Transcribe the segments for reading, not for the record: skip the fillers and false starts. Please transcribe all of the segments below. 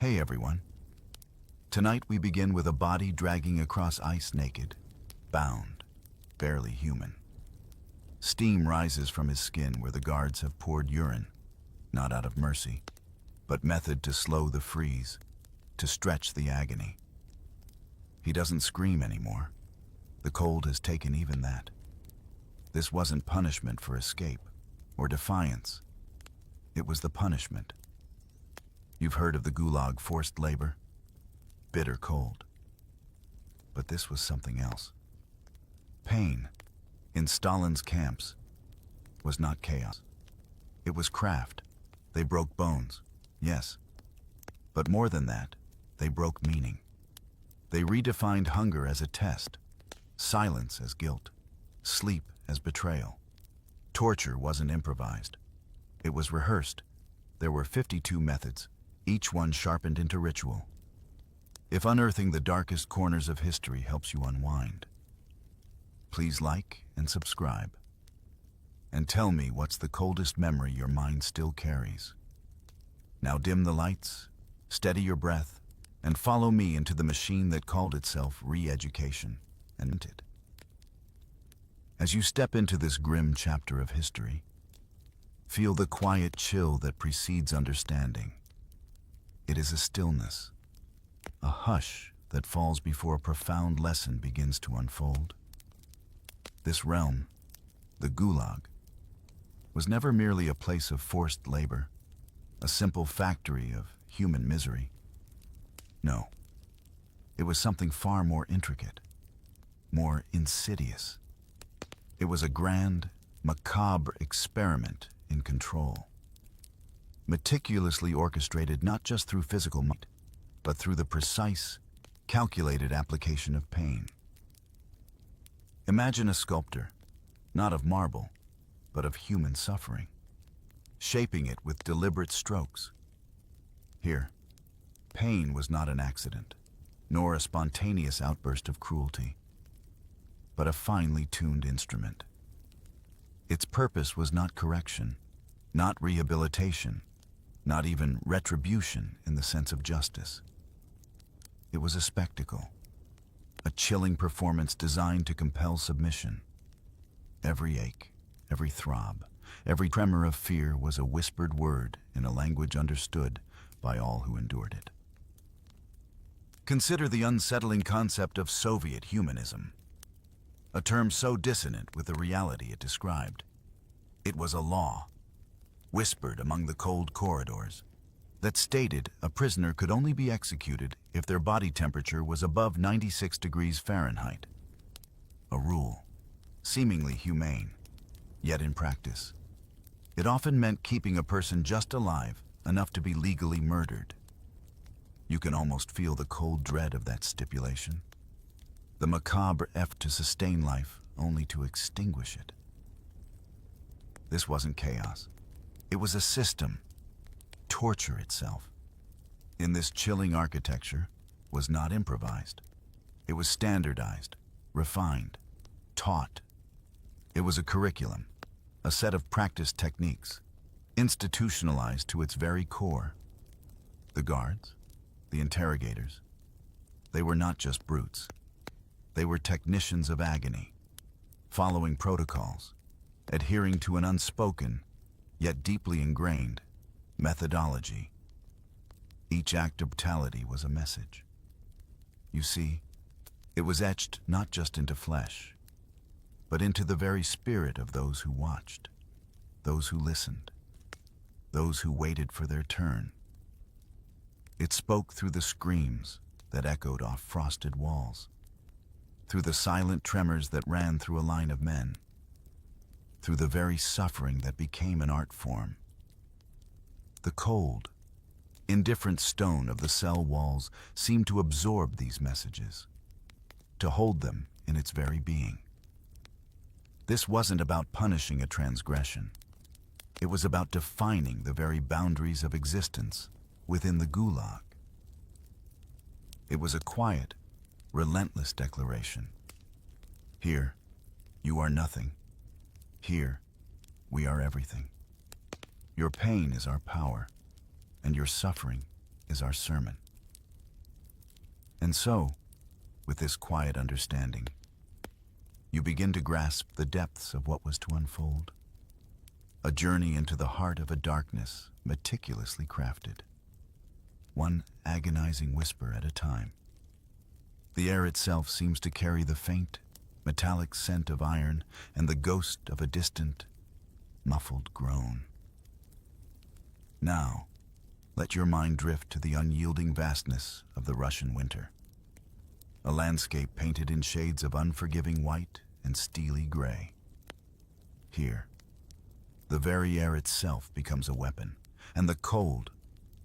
Hey everyone. Tonight we begin with a body dragging across ice naked, bound, barely human. Steam rises from his skin where the guards have poured urine, not out of mercy, but method to slow the freeze, to stretch the agony. He doesn't scream anymore. The cold has taken even that. This wasn't punishment for escape or defiance. It was the punishment. You've heard of the Gulag forced labor? Bitter cold. But this was something else. Pain, in Stalin's camps, was not chaos. It was craft. They broke bones, yes. But more than that, they broke meaning. They redefined hunger as a test, silence as guilt, sleep as betrayal. Torture wasn't improvised. It was rehearsed. There were 52 methods, each one sharpened into ritual. If unearthing the darkest corners of history helps you unwind, please like and subscribe. And tell me what's the coldest memory your mind still carries. Now dim the lights, steady your breath, and follow me into the machine that called itself re-education and it. As you step into this grim chapter of history, feel the quiet chill that precedes understanding. It is a stillness, a hush that falls before a profound lesson begins to unfold. This realm, the Gulag, was never merely a place of forced labor, a simple factory of human misery. No, it was something far more intricate, more insidious. It was a grand, macabre experiment in control, meticulously orchestrated not just through physical might, but through the precise, calculated application of pain. Imagine a sculptor, not of marble, but of human suffering, shaping it with deliberate strokes. Here, pain was not an accident, nor a spontaneous outburst of cruelty, but a finely tuned instrument. Its purpose was not correction, not rehabilitation, not even retribution in the sense of justice. It was a spectacle, a chilling performance designed to compel submission. Every ache, every throb, every tremor of fear was a whispered word in a language understood by all who endured it. Consider the unsettling concept of Soviet humanism, a term so dissonant with the reality it described. It was a law, whispered among the cold corridors, that stated a prisoner could only be executed if their body temperature was above 96 degrees Fahrenheit. A rule, seemingly humane, yet in practice, it often meant keeping a person just alive enough to be legally murdered. You can almost feel the cold dread of that stipulation, the macabre effort to sustain life only to extinguish it. This wasn't chaos. It was a system, torture itself. In this chilling architecture was not improvised. It was standardized, refined, taught. It was a curriculum, a set of practice techniques, institutionalized to its very core. The guards, the interrogators, they were not just brutes. They were technicians of agony, following protocols, adhering to an unspoken, yet deeply ingrained, methodology. Each act of brutality was a message. You see, it was etched not just into flesh, but into the very spirit of those who watched, those who listened, those who waited for their turn. It spoke through the screams that echoed off frosted walls, through the silent tremors that ran through a line of men, through the very suffering that became an art form. The cold, indifferent stone of the cell walls seemed to absorb these messages, to hold them in its very being. This wasn't about punishing a transgression. It was about defining the very boundaries of existence within the Gulag. It was a quiet, relentless declaration. Here, you are nothing. Here, we are everything. Your pain is our power, and your suffering is our sermon. And so, with this quiet understanding, you begin to grasp the depths of what was to unfold. A journey into the heart of a darkness meticulously crafted, one agonizing whisper at a time. The air itself seems to carry the faint, metallic scent of iron and the ghost of a distant, muffled groan. Now, let your mind drift to the unyielding vastness of the Russian winter. A landscape painted in shades of unforgiving white and steely gray. Here, the very air itself becomes a weapon, and the cold,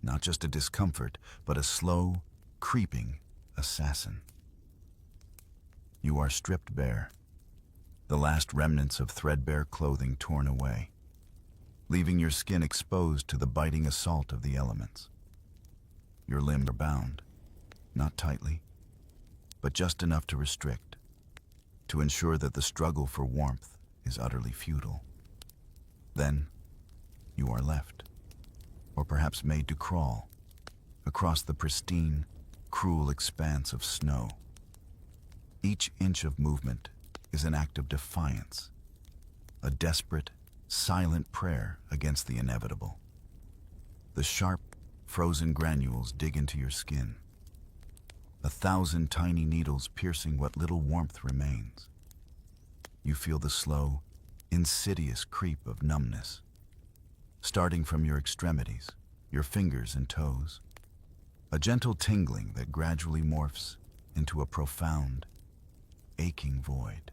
not just a discomfort, but a slow, creeping assassin. You are stripped bare, the last remnants of threadbare clothing torn away, leaving your skin exposed to the biting assault of the elements. Your limbs are bound, not tightly, but just enough to restrict, to ensure that the struggle for warmth is utterly futile. Then, you are left, or perhaps made to crawl, across the pristine, cruel expanse of snow. Each inch of movement is an act of defiance, a desperate, silent prayer against the inevitable. The sharp, frozen granules dig into your skin, 1,000 tiny needles piercing what little warmth remains. You feel the slow, insidious creep of numbness, starting from your extremities, your fingers and toes, a gentle tingling that gradually morphs into a profound, aching void.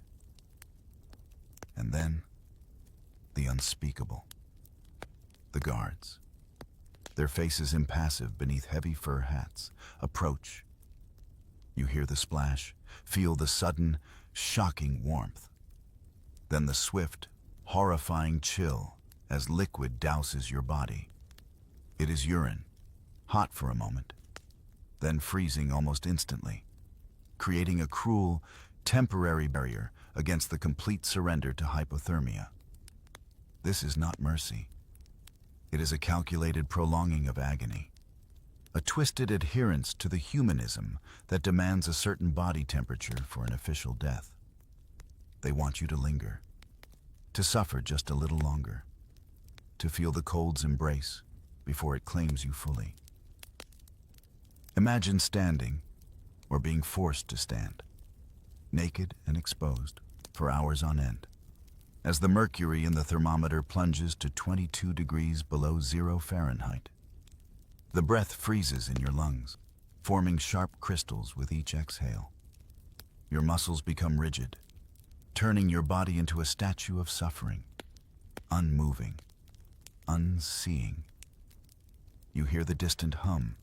And then, the unspeakable. The guards, their faces impassive beneath heavy fur hats, approach. You hear the splash, feel the sudden, shocking warmth. Then the swift, horrifying chill as liquid douses your body. It is urine, hot for a moment, then freezing almost instantly, creating a cruel, temporary barrier against the complete surrender to hypothermia. This is not mercy. It is a calculated prolonging of agony, a twisted adherence to the humanism that demands a certain body temperature for an official death. They want you to linger, to suffer just a little longer, to feel the cold's embrace before it claims you fully. Imagine standing, or being forced to stand, naked and exposed, for hours on end, as the mercury in the thermometer plunges to 22 degrees below 0 Fahrenheit. The breath freezes in your lungs, forming sharp crystals with each exhale. Your muscles become rigid, turning your body into a statue of suffering, unmoving, unseeing. You hear the distant hum,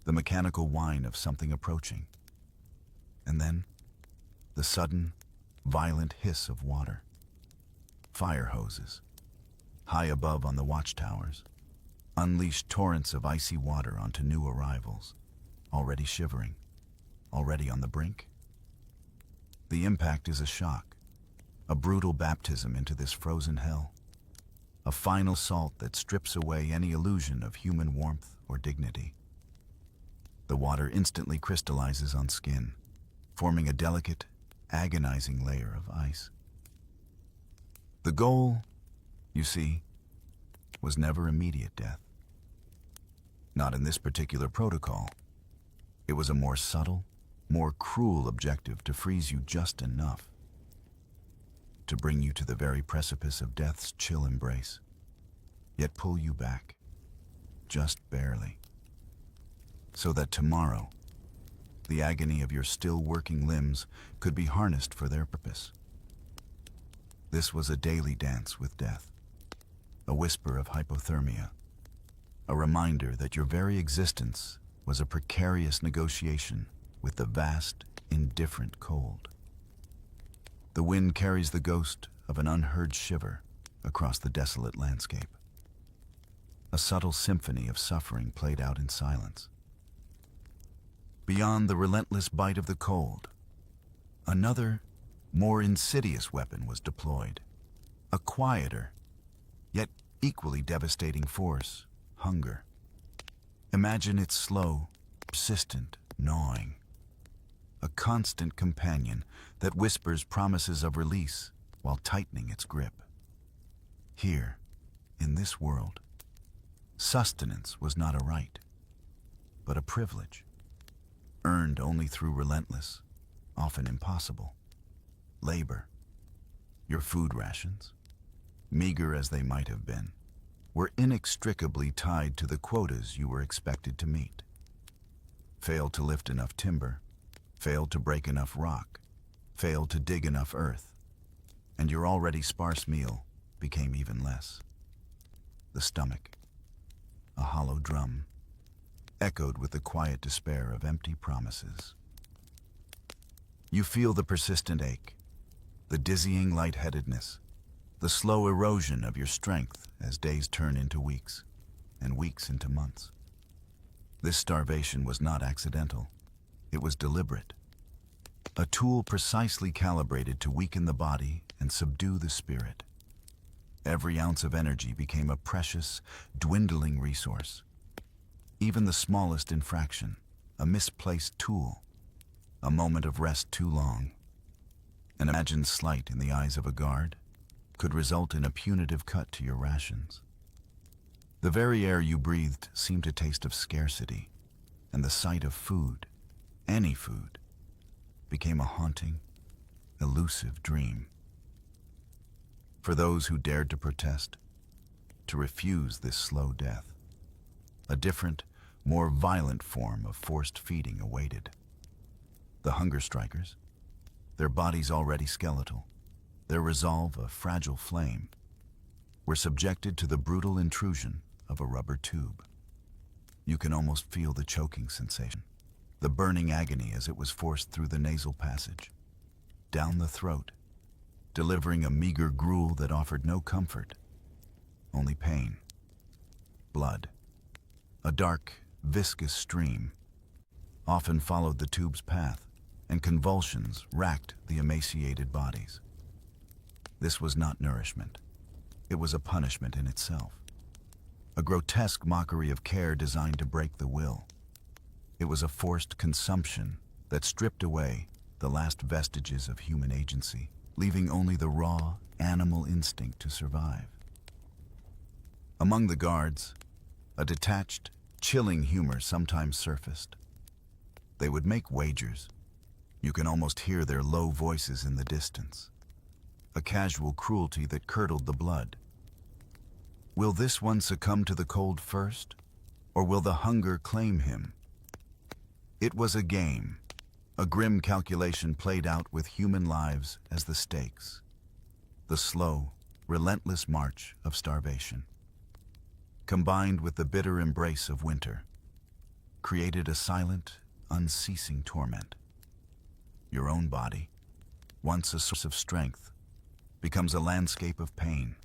the mechanical whine of something approaching. And then, the sudden, violent hiss of water. Fire hoses, high above on the watchtowers, unleash torrents of icy water onto new arrivals, already shivering, already on the brink. The impact is a shock, a brutal baptism into this frozen hell, a final salt that strips away any illusion of human warmth or dignity. The water instantly crystallizes on skin, forming a delicate, agonizing layer of ice. The goal, you see, was never immediate death. Not in this particular protocol. It was a more subtle, more cruel objective to freeze you just enough, to bring you to the very precipice of death's chill embrace, yet pull you back, just barely, so that tomorrow, the agony of your still working limbs could be harnessed for their purpose. This was a daily dance with death, a whisper of hypothermia, a reminder that your very existence was a precarious negotiation with the vast, indifferent cold. The wind carries the ghost of an unheard shiver across the desolate landscape, a subtle symphony of suffering played out in silence. Beyond the relentless bite of the cold, another, more insidious weapon was deployed, a quieter, yet equally devastating force: hunger. Imagine its slow, persistent gnawing, a constant companion that whispers promises of release while tightening its grip. Here, in this world, sustenance was not a right, but a privilege, earned only through relentless, often impossible, labor. Your food rations, meager as they might have been, were inextricably tied to the quotas you were expected to meet. Failed to lift enough timber, failed to break enough rock, failed to dig enough earth, and your already sparse meal became even less. The stomach, a hollow drum, echoed with the quiet despair of empty promises. You feel the persistent ache, the dizzying lightheadedness, the slow erosion of your strength as days turn into weeks, and weeks into months. This starvation was not accidental. It was deliberate. A tool precisely calibrated to weaken the body and subdue the spirit. Every ounce of energy became a precious, dwindling resource. Even the smallest infraction, a misplaced tool, a moment of rest too long, an imagined slight in the eyes of a guard, could result in a punitive cut to your rations. The very air you breathed seemed to taste of scarcity, and the sight of food, any food, became a haunting, elusive dream. For those who dared to protest, to refuse this slow death, a different, more violent form of forced feeding awaited. The hunger strikers, their bodies already skeletal, their resolve a fragile flame, were subjected to the brutal intrusion of a rubber tube. You can almost feel the choking sensation, the burning agony as it was forced through the nasal passage, down the throat, delivering a meager gruel that offered no comfort, only pain. Blood, a dark, viscous stream, often followed the tube's path, and convulsions racked the emaciated bodies. This was not nourishment. It was a punishment in itself. A grotesque mockery of care designed to break the will. It was a forced consumption that stripped away the last vestiges of human agency, leaving only the raw, animal instinct to survive. Among the guards, a detached, chilling humor sometimes surfaced. They would make wagers. You can almost hear their low voices in the distance. A casual cruelty that curdled the blood. Will this one succumb to the cold first, or will the hunger claim him? It was a game, a grim calculation played out with human lives as the stakes. The slow, relentless march of starvation, combined with the bitter embrace of winter, created a silent, unceasing torment. Your own body, once a source of strength, becomes a landscape of pain,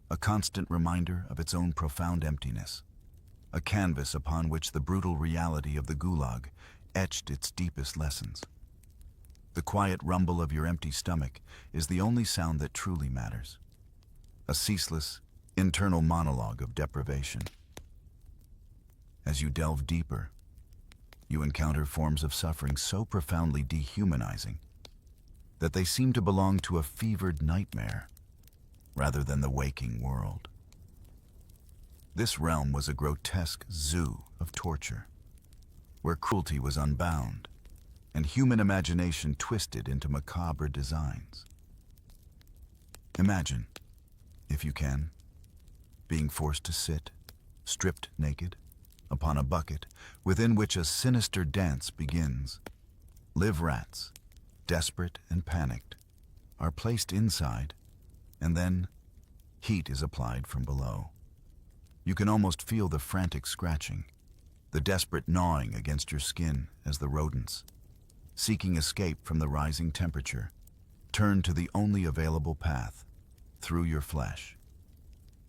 a constant reminder of its own profound emptiness, a canvas upon which the brutal reality of the Gulag etched its deepest lessons. The quiet rumble of your empty stomach is the only sound that truly matters, a ceaseless, internal monologue of deprivation. As you delve deeper, you encounter forms of suffering so profoundly dehumanizing that they seem to belong to a fevered nightmare rather than the waking world. This realm was a grotesque zoo of torture, where cruelty was unbound and human imagination twisted into macabre designs. Imagine, if you can, being forced to sit, stripped naked, upon a bucket within which a sinister dance begins. Live rats, desperate and panicked, are placed inside, and then heat is applied from below. You can almost feel the frantic scratching, the desperate gnawing against your skin as the rodents, seeking escape from the rising temperature, turn to the only available path, through your flesh.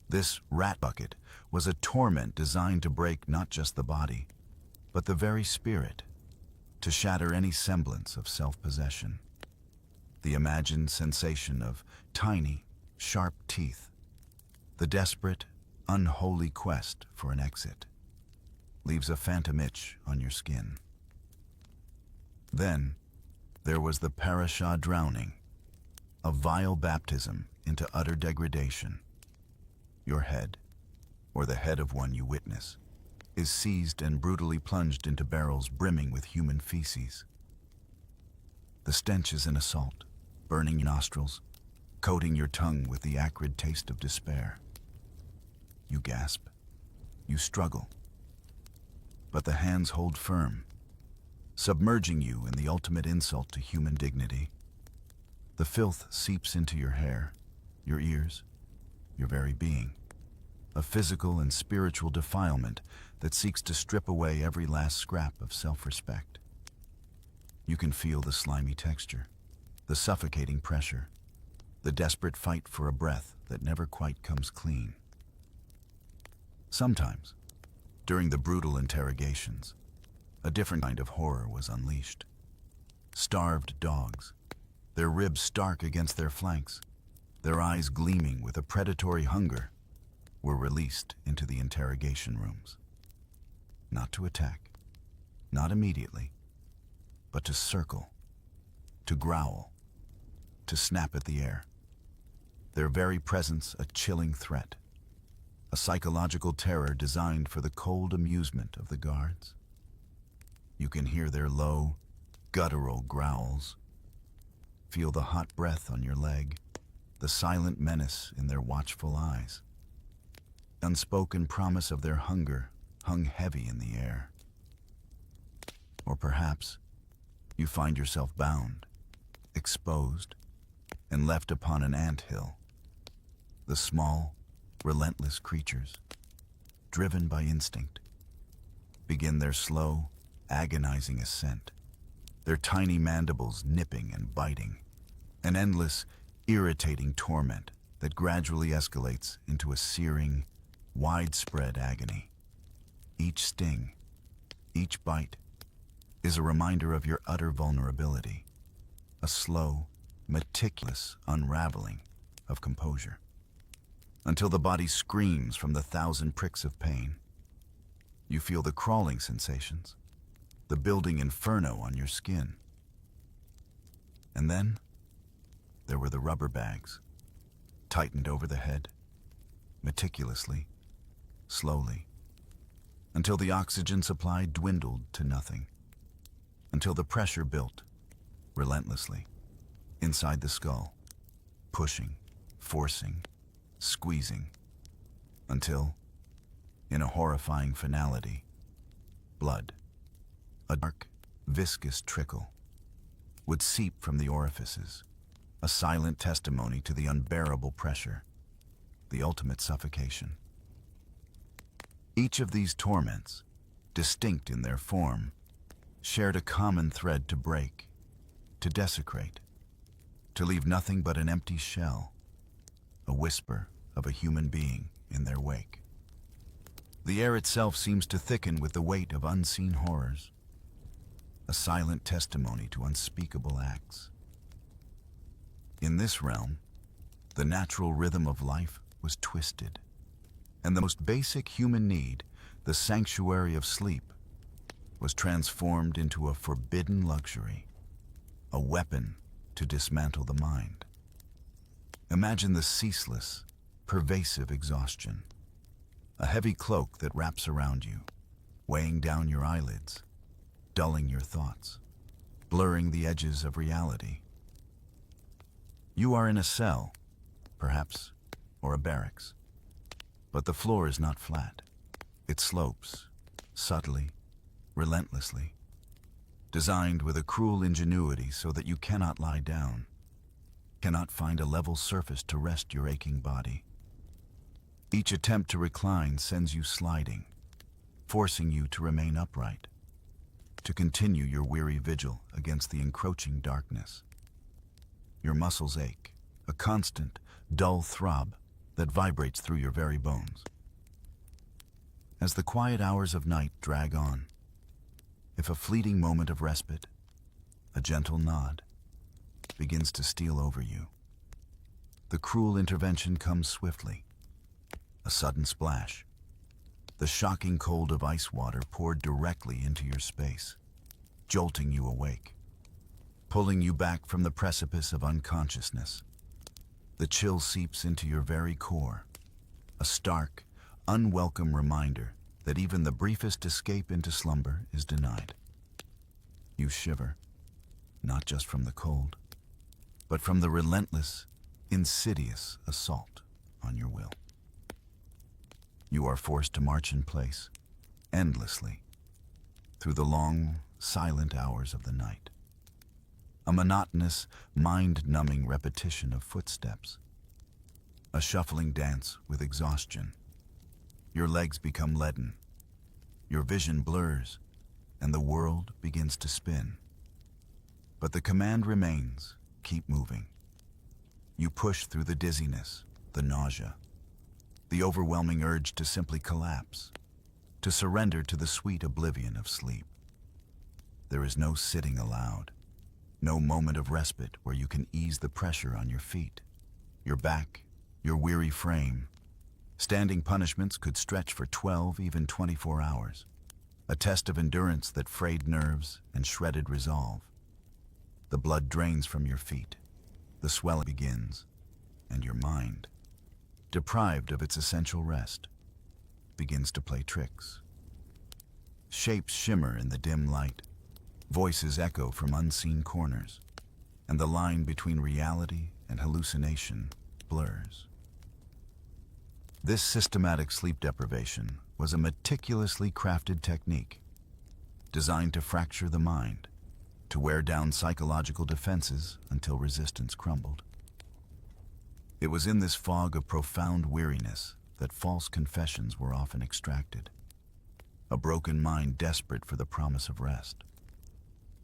This rat bucket was a torment designed to break not just the body, but the very spirit, to shatter any semblance of self-possession. The imagined sensation of tiny, sharp teeth, the desperate, unholy quest for an exit. leaves a phantom itch on your skin. Then, there was the parasha drowning, a vile baptism into utter degradation. Your head, or the head of one you witness, is seized and brutally plunged into barrels brimming with human feces. The stench is an assault, burning your nostrils, coating your tongue with the acrid taste of despair. You gasp, you struggle, but the hands hold firm, submerging you in the ultimate insult to human dignity. The filth seeps into your hair, your ears, your very being, a physical and spiritual defilement that seeks to strip away every last scrap of self-respect. You can feel the slimy texture, the suffocating pressure, the desperate fight for a breath that never quite comes clean. Sometimes, during the brutal interrogations, a different kind of horror was unleashed. Starved dogs, their ribs stark against their flanks, their eyes gleaming with a predatory hunger, were released into the interrogation rooms. Not to attack, not immediately, but to circle, to growl, to snap at the air. Their very presence a chilling threat, a psychological terror designed for the cold amusement of the guards. You can hear their low, guttural growls, feel the hot breath on your leg, the silent menace in their watchful eyes. The unspoken promise of their hunger hung heavy in the air. Or perhaps you find yourself bound, exposed, and left upon an anthill. The small, relentless creatures, driven by instinct, begin their slow, agonizing ascent, their tiny mandibles nipping and biting, an endless, irritating torment that gradually escalates into a searing, widespread agony. Each sting, each bite, is a reminder of your utter vulnerability, a slow, meticulous unraveling of composure, until the body screams from the 1,000 pricks of pain. You feel the crawling sensations, the building inferno on your skin. And then, there were the rubber bags, tightened over the head, meticulously, slowly, until the oxygen supply dwindled to nothing, until the pressure built, relentlessly, inside the skull, pushing, forcing, squeezing, until, in a horrifying finality, blood, a dark, viscous trickle, would seep from the orifices, a silent testimony to the unbearable pressure, the ultimate suffocation. Each of these torments, distinct in their form, shared a common thread to break, to desecrate, to leave nothing but an empty shell, a whisper of a human being in their wake. The air itself seems to thicken with the weight of unseen horrors, a silent testimony to unspeakable acts. In this realm, the natural rhythm of life was twisted, and the most basic human need, the sanctuary of sleep, was transformed into a forbidden luxury, a weapon to dismantle the mind. Imagine the ceaseless, pervasive exhaustion, a heavy cloak that wraps around you, weighing down your eyelids, dulling your thoughts, blurring the edges of reality. You are in a cell, perhaps, or a barracks, but the floor is not flat. It slopes, subtly, relentlessly, designed with a cruel ingenuity so that you cannot lie down, cannot find a level surface to rest your aching body. Each attempt to recline sends you sliding, forcing you to remain upright, to continue your weary vigil against the encroaching darkness. Your muscles ache, a constant, dull throb that vibrates through your very bones. As the quiet hours of night drag on, if a fleeting moment of respite, a gentle nod, begins to steal over you, the cruel intervention comes swiftly, a sudden splash, The shocking cold of ice water poured directly into your space, jolting you awake, pulling you back from the precipice of unconsciousness. The chill seeps into your very core, a stark, unwelcome reminder that even the briefest escape into slumber is denied. You shiver, not just from the cold, but from the relentless, insidious assault on your will. You are forced to march in place, endlessly, through the long, silent hours of the night. A monotonous, mind-numbing repetition of footsteps. A shuffling dance with exhaustion. Your legs become leaden. Your vision blurs, and the world begins to spin. But the command remains, keep moving. You push through the dizziness, the nausea, the overwhelming urge to simply collapse, to surrender to the sweet oblivion of sleep. There is no sitting allowed, no moment of respite where you can ease the pressure on your feet, your back, your weary frame. Standing punishments could stretch for 12, even 24 hours, a test of endurance that frayed nerves and shredded resolve. The blood drains from your feet, the swelling begins, and your mind, deprived of its essential rest, begins to play tricks. Shapes shimmer in the dim light, voices echo from unseen corners, and the line between reality and hallucination blurs. This systematic sleep deprivation was a meticulously crafted technique, designed to fracture the mind, to wear down psychological defenses until resistance crumbled. It was in this fog of profound weariness that false confessions were often extracted. A broken mind desperate for the promise of rest,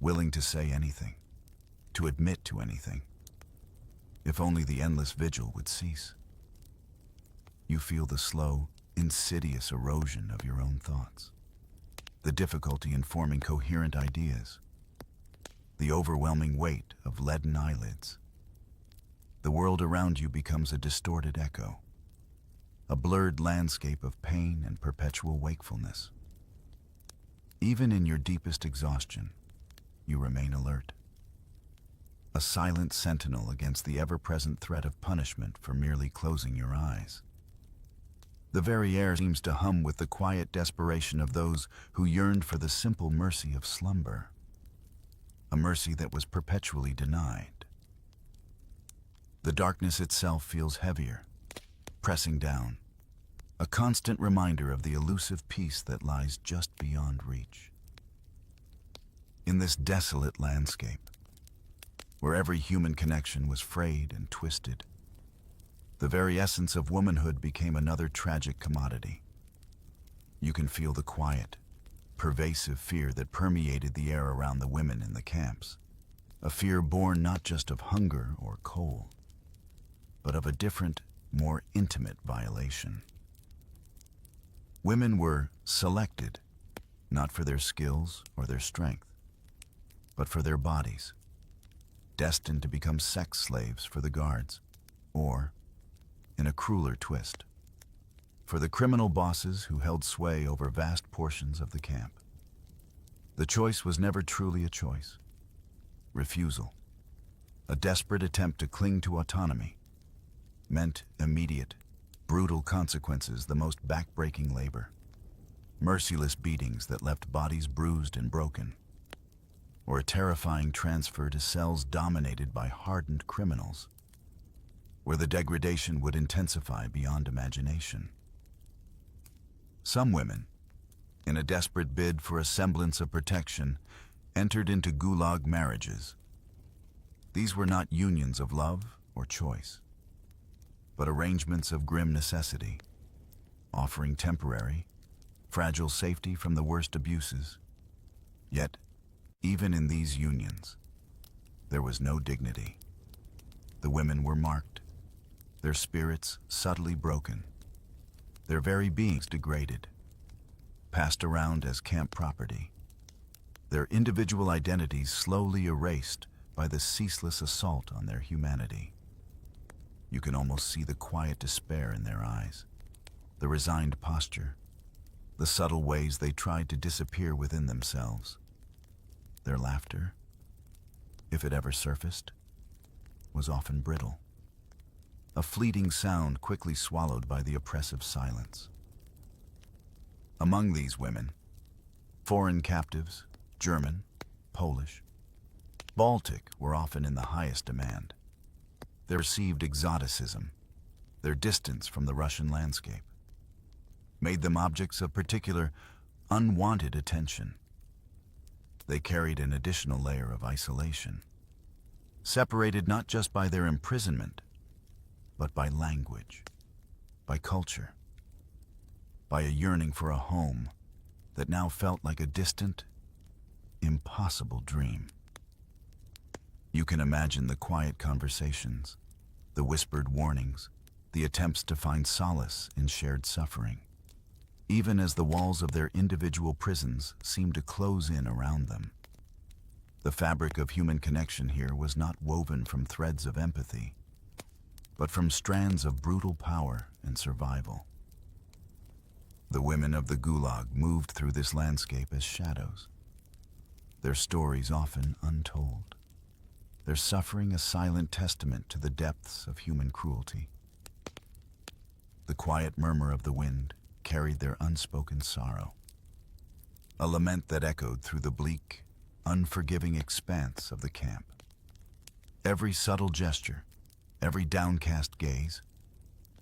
willing to say anything, to admit to anything, if only the endless vigil would cease. You feel the slow, insidious erosion of your own thoughts, the difficulty in forming coherent ideas, the overwhelming weight of leaden eyelids. The world around you becomes a distorted echo, a blurred landscape of pain and perpetual wakefulness. Even in your deepest exhaustion, you remain alert, a silent sentinel against the ever-present threat of punishment for merely closing your eyes. The very air seems to hum with the quiet desperation of those who yearned for the simple mercy of slumber, a mercy that was perpetually denied. The darkness itself feels heavier, pressing down, a constant reminder of the elusive peace that lies just beyond reach. In this desolate landscape, where every human connection was frayed and twisted, the very essence of womanhood became another tragic commodity. You can feel the quiet, pervasive fear that permeated the air around the women in the camps, a fear born not just of hunger or cold, but of a different, more intimate violation. Women were selected, not for their skills or their strength, but for their bodies, destined to become sex slaves for the guards, or, in a crueler twist, for the criminal bosses who held sway over vast portions of the camp. The choice was never truly a choice. Refusal, a desperate attempt to cling to autonomy, meant immediate, brutal consequences, the most back-breaking labor, merciless beatings that left bodies bruised and broken, or a terrifying transfer to cells dominated by hardened criminals, where the degradation would intensify beyond imagination. Some women, in a desperate bid for a semblance of protection, entered into Gulag marriages. These were not unions of love or choice, but arrangements of grim necessity, offering temporary, fragile safety from the worst abuses. Yet, even in these unions, there was no dignity. The women were marked, their spirits subtly broken, their very beings degraded, passed around as camp property, their individual identities slowly erased by the ceaseless assault on their humanity. You can almost see the quiet despair in their eyes, the resigned posture, the subtle ways they tried to disappear within themselves. Their laughter, if it ever surfaced, was often brittle, a fleeting sound quickly swallowed by the oppressive silence. Among these women, foreign captives, German, Polish, Baltic, were often in the highest demand. Their perceived exoticism, their distance from the Russian landscape, made them objects of particular, unwanted attention. They carried an additional layer of isolation, separated not just by their imprisonment, but by language, by culture, by a yearning for a home that now felt like a distant, impossible dream. You can imagine the quiet conversations, the whispered warnings, the attempts to find solace in shared suffering, even as the walls of their individual prisons seemed to close in around them. The fabric of human connection here was not woven from threads of empathy, but from strands of brutal power and survival. The women of the Gulag moved through this landscape as shadows, their stories often untold, their suffering a silent testament to the depths of human cruelty. The quiet murmur of the wind carried their unspoken sorrow, a lament that echoed through the bleak, unforgiving expanse of the camp. Every subtle gesture, every downcast gaze,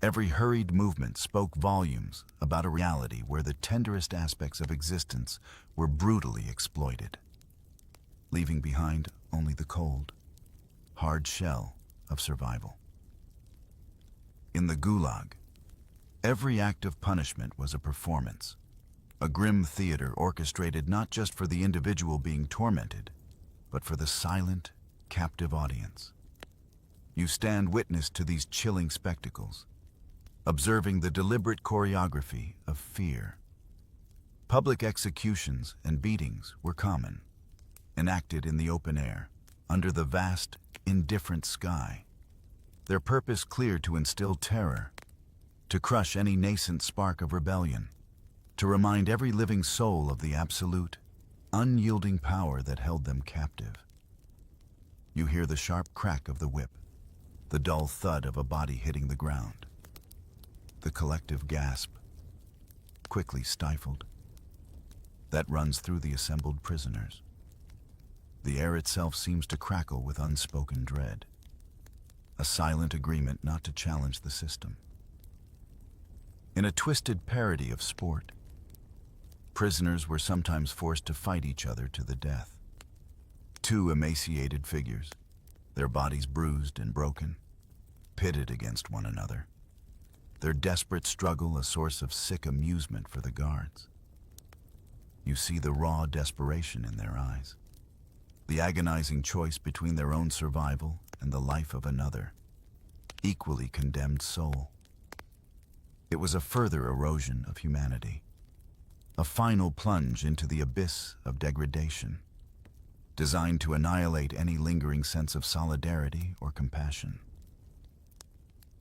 every hurried movement spoke volumes about a reality where the tenderest aspects of existence were brutally exploited, leaving behind only the cold, hard shell of survival. In the Gulag, every act of punishment was a performance, a grim theater orchestrated not just for the individual being tormented, but for the silent, captive audience. You stand witness to these chilling spectacles, observing the deliberate choreography of fear. Public executions and beatings were common, enacted in the open air, under the vast, indifferent sky. Their purpose clear: to instill terror, to crush any nascent spark of rebellion, to remind every living soul of the absolute, unyielding power that held them captive. You hear the sharp crack of the whip, the dull thud of a body hitting the ground, the collective gasp, quickly stifled, that runs through the assembled prisoners. The air itself seems to crackle with unspoken dread, a silent agreement not to challenge the system. In a twisted parody of sport, prisoners were sometimes forced to fight each other to the death. Two emaciated figures, their bodies bruised and broken, pitted against one another, their desperate struggle a source of sick amusement for the guards. You see the raw desperation in their eyes, the agonizing choice between their own survival and the life of another, equally condemned soul. It was a further erosion of humanity, a final plunge into the abyss of degradation, designed to annihilate any lingering sense of solidarity or compassion.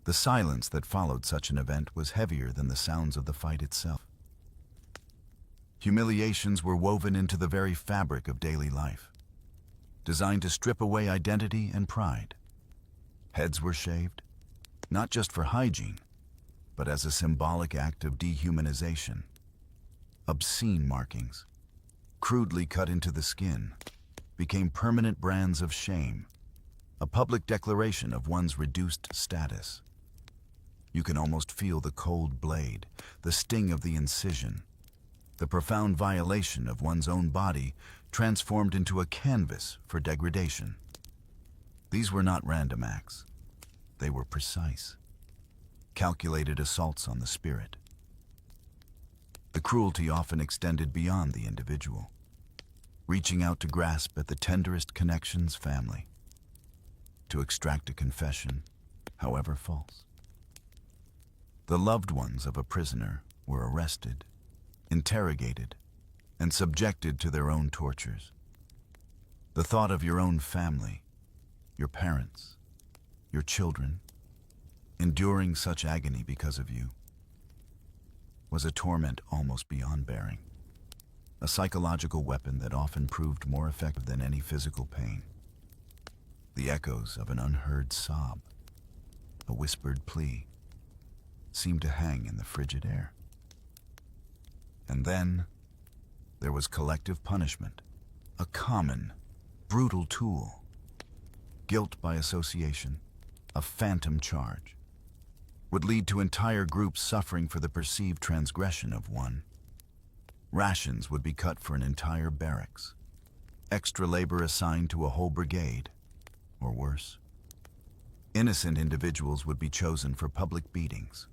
The silence that followed such an event was heavier than the sounds of the fight itself. Humiliations were woven into the very fabric of daily life, designed to strip away identity and pride. Heads were shaved, not just for hygiene, but as a symbolic act of dehumanization. Obscene markings, crudely cut into the skin, became permanent brands of shame, a public declaration of one's reduced status. You can almost feel the cold blade, the sting of the incision, the profound violation of one's own body transformed into a canvas for degradation. These were not random acts. They were precise, calculated assaults on the spirit. The cruelty often extended beyond the individual, reaching out to grasp at the tenderest connection's family, to extract a confession, however false. The loved ones of a prisoner were arrested, interrogated, and subjected to their own tortures. The thought of your own family, your parents, your children, enduring such agony because of you, was a torment almost beyond bearing, a psychological weapon that often proved more effective than any physical pain. The echoes of an unheard sob, a whispered plea, seemed to hang in the frigid air. And then there was collective punishment, a common, brutal tool. Guilt by association, a phantom charge, would lead to entire groups suffering for the perceived transgression of one. Rations would be cut for an entire barracks, extra labor assigned to a whole brigade, or worse. Innocent individuals would be chosen for public beatings.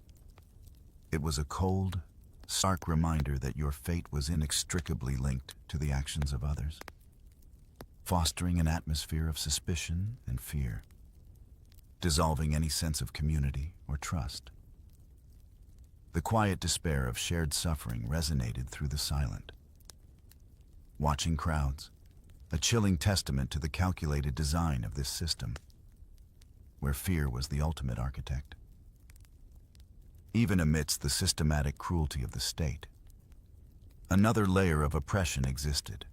It was a cold, stark reminder that your fate was inextricably linked to the actions of others, fostering an atmosphere of suspicion and fear, dissolving any sense of community or trust. The quiet despair of shared suffering resonated through the silent. Watching crowds, a chilling testament to the calculated design of this system, where fear was the ultimate architect. Even amidst the systematic cruelty of the state, another layer of oppression existed,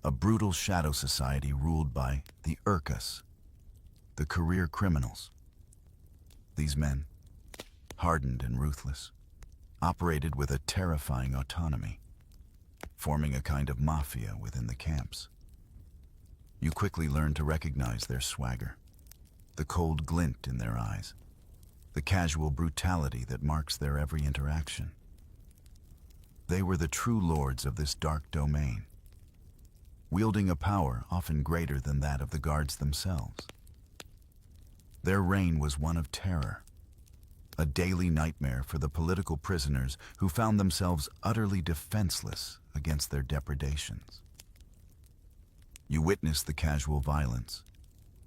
a brutal shadow society ruled by the Urkas, the career criminals. These men, hardened and ruthless, operated with a terrifying autonomy, forming a kind of mafia within the camps. You quickly learned to recognize their swagger, the cold glint in their eyes, the casual brutality that marks their every interaction. They were the true lords of this dark domain, wielding a power often greater than that of the guards themselves. Their reign was one of terror, a daily nightmare for the political prisoners who found themselves utterly defenseless against their depredations. You witnessed the casual violence,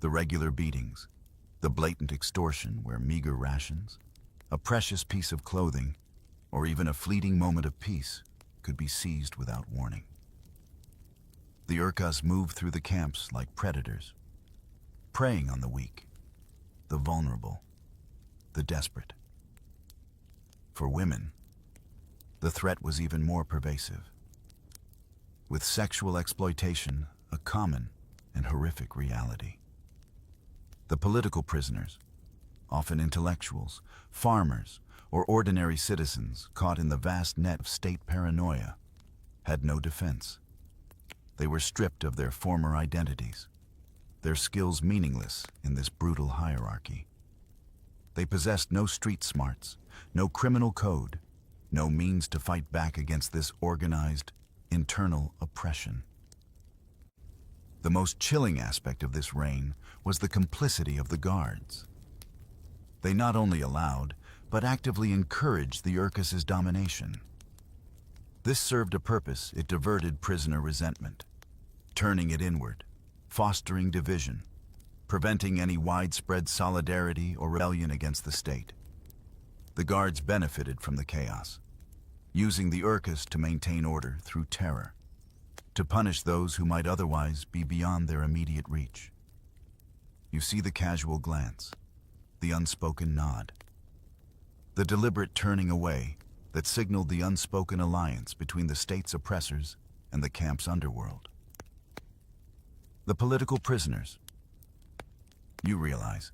the regular beatings, the blatant extortion where meager rations, a precious piece of clothing, or even a fleeting moment of peace could be seized without warning. The Urkas moved through the camps like predators, preying on the weak, the vulnerable, the desperate. For women, the threat was even more pervasive, with sexual exploitation a common and horrific reality. The political prisoners, often intellectuals, farmers, or ordinary citizens caught in the vast net of state paranoia, had no defense. They were stripped of their former identities, their skills meaningless in this brutal hierarchy. They possessed no street smarts, no criminal code, no means to fight back against this organized, internal oppression. The most chilling aspect of this reign was the complicity of the guards. They not only allowed, but actively encouraged the Urkas' domination. This served a purpose. It diverted prisoner resentment, turning it inward, fostering division, preventing any widespread solidarity or rebellion against the state. The guards benefited from the chaos, using the Urkas to maintain order through terror, to punish those who might otherwise be beyond their immediate reach. You see the casual glance, the unspoken nod, the deliberate turning away that signaled the unspoken alliance between the state's oppressors and the camp's underworld. The political prisoners, you realize,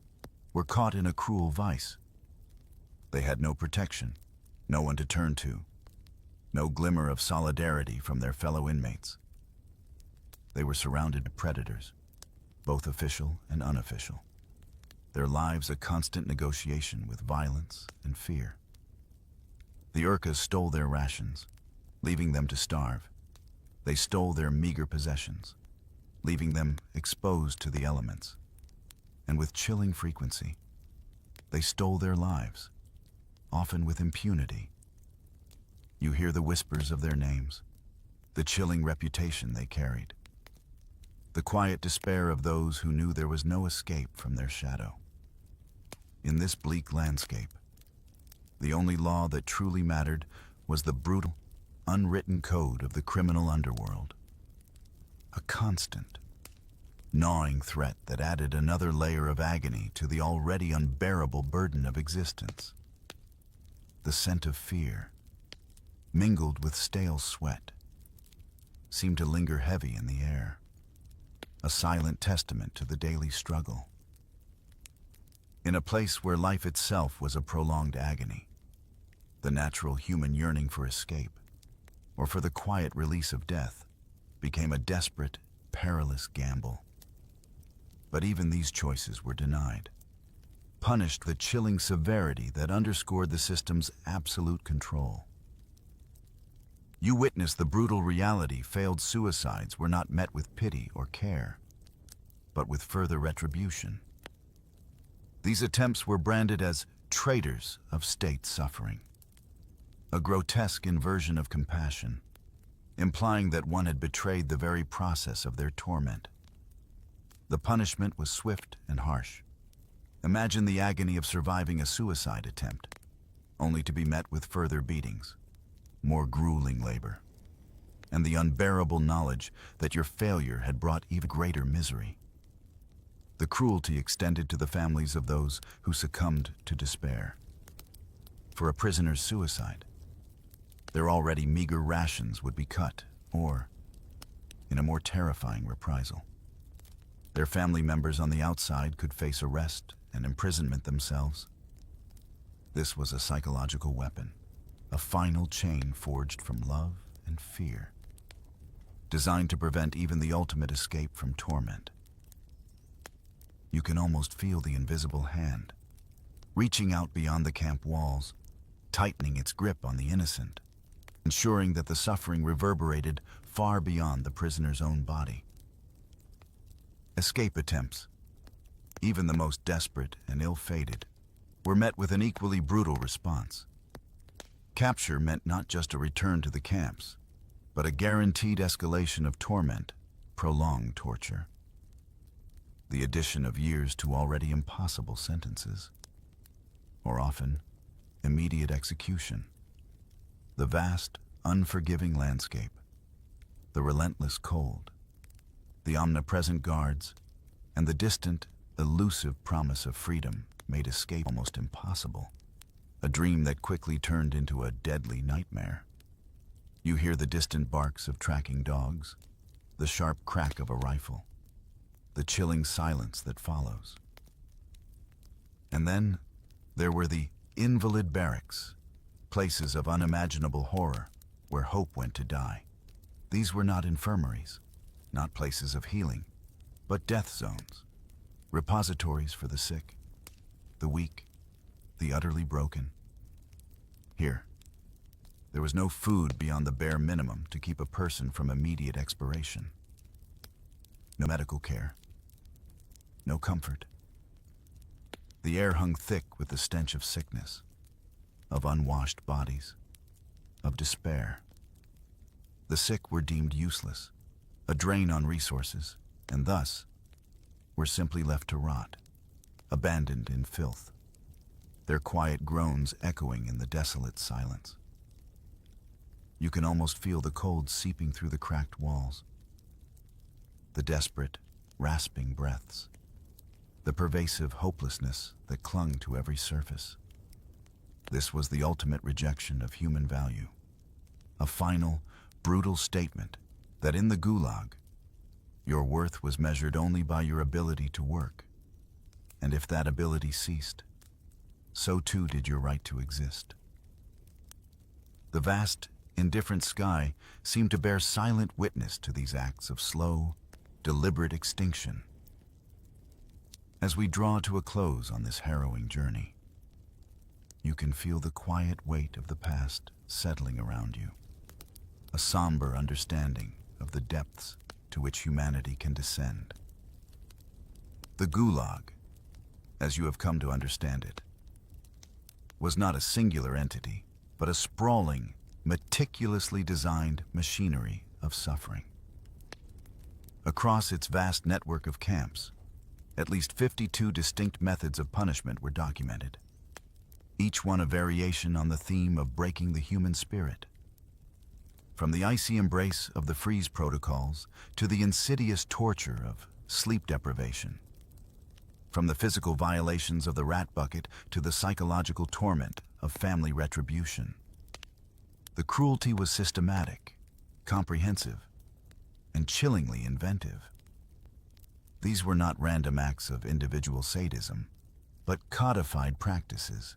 were caught in a cruel vice. They had no protection, no one to turn to, no glimmer of solidarity from their fellow inmates. They were surrounded by predators, both official and unofficial, their lives a constant negotiation with violence and fear. The Urkas stole their rations, leaving them to starve. They stole their meager possessions, leaving them exposed to the elements. And with chilling frequency, they stole their lives, often with impunity. You hear the whispers of their names, the chilling reputation they carried, the quiet despair of those who knew there was no escape from their shadow. In this bleak landscape, the only law that truly mattered was the brutal, unwritten code of the criminal underworld. A constant, gnawing threat that added another layer of agony to the already unbearable burden of existence. The scent of fear, mingled with stale sweat, seemed to linger heavy in the air, a silent testament to the daily struggle. In a place where life itself was a prolonged agony, the natural human yearning for escape, or for the quiet release of death, became a desperate, perilous gamble. But even these choices were denied, punished with the chilling severity that underscored the system's absolute control. You witnessed the brutal reality failed suicides were not met with pity or care, but with further retribution. These attempts were branded as traitors of state suffering, a grotesque inversion of compassion, implying that one had betrayed the very process of their torment. The punishment was swift and harsh. Imagine the agony of surviving a suicide attempt, only to be met with further beatings, more grueling labor, and the unbearable knowledge that your failure had brought even greater misery. The cruelty extended to the families of those who succumbed to despair. For a prisoner's suicide, their already meager rations would be cut, or, in a more terrifying reprisal, their family members on the outside could face arrest and imprisonment themselves. This was a psychological weapon, a final chain forged from love and fear, designed to prevent even the ultimate escape from torment. You can almost feel the invisible hand, reaching out beyond the camp walls, tightening its grip on the innocent, ensuring that the suffering reverberated far beyond the prisoner's own body. Escape attempts, even the most desperate and ill-fated, were met with an equally brutal response. Capture meant not just a return to the camps, but a guaranteed escalation of torment, prolonged torture. The addition of years to already impossible sentences, or often immediate execution. The vast, unforgiving landscape, the relentless cold, the omnipresent guards, and the distant, elusive promise of freedom made escape almost impossible, a dream that quickly turned into a deadly nightmare. You hear the distant barks of tracking dogs, the sharp crack of a rifle, the chilling silence that follows. And then there were the invalid barracks, places of unimaginable horror where hope went to die. These were not infirmaries, not places of healing, but death zones, repositories for the sick, the weak, the utterly broken. Here, there was no food beyond the bare minimum to keep a person from immediate expiration. No medical care, no comfort. The air hung thick with the stench of sickness, of unwashed bodies, of despair. The sick were deemed useless, a drain on resources, and thus were simply left to rot, abandoned in filth, their quiet groans echoing in the desolate silence. You can almost feel the cold seeping through the cracked walls, the desperate, rasping breaths, the pervasive hopelessness that clung to every surface. This was the ultimate rejection of human value, a final, brutal statement that in the Gulag, your worth was measured only by your ability to work, and if that ability ceased, so too did your right to exist. The vast, indifferent sky seemed to bear silent witness to these acts of slow, deliberate extinction. As we draw to a close on this harrowing journey, you can feel the quiet weight of the past settling around you, a somber understanding of the depths to which humanity can descend. The Gulag, as you have come to understand it, was not a singular entity, but a sprawling, meticulously designed machinery of suffering. Across its vast network of camps, at least 52 distinct methods of punishment were documented, each one a variation on the theme of breaking the human spirit. From the icy embrace of the freeze protocols to the insidious torture of sleep deprivation, from the physical violations of the rat bucket to the psychological torment of family retribution. The cruelty was systematic, comprehensive, and chillingly inventive. These were not random acts of individual sadism, but codified practices,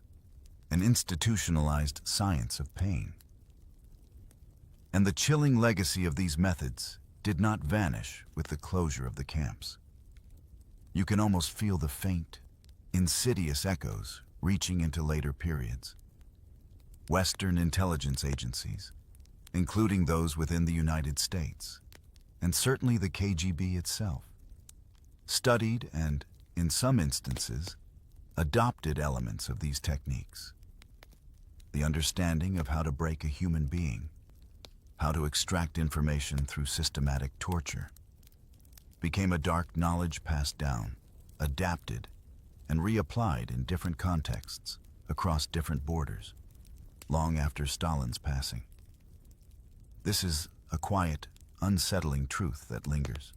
an institutionalized science of pain. And the chilling legacy of these methods did not vanish with the closure of the camps. You can almost feel the faint, insidious echoes reaching into later periods. Western intelligence agencies, including those within the United States, and certainly the KGB itself, studied and, in some instances, adopted elements of these techniques. The understanding of how to break a human being, how to extract information through systematic torture, became a dark knowledge passed down, adapted, and reapplied in different contexts across different borders, long after Stalin's passing. This is a quiet, unsettling truth that lingers,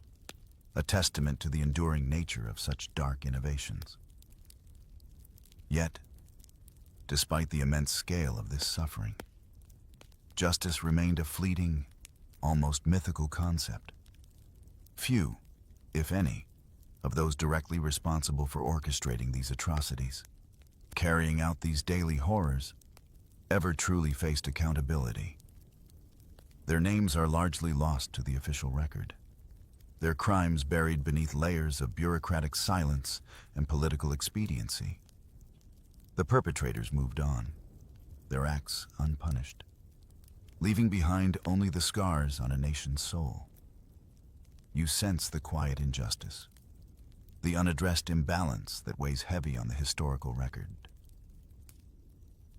a testament to the enduring nature of such dark innovations. Yet, despite the immense scale of this suffering, justice remained a fleeting, almost mythical concept. Few, if any, of those directly responsible for orchestrating these atrocities, carrying out these daily horrors, ever truly faced accountability. Their names are largely lost to the official record, their crimes buried beneath layers of bureaucratic silence and political expediency. The perpetrators moved on, their acts unpunished, leaving behind only the scars on a nation's soul. You sense the quiet injustice, the unaddressed imbalance that weighs heavy on the historical record.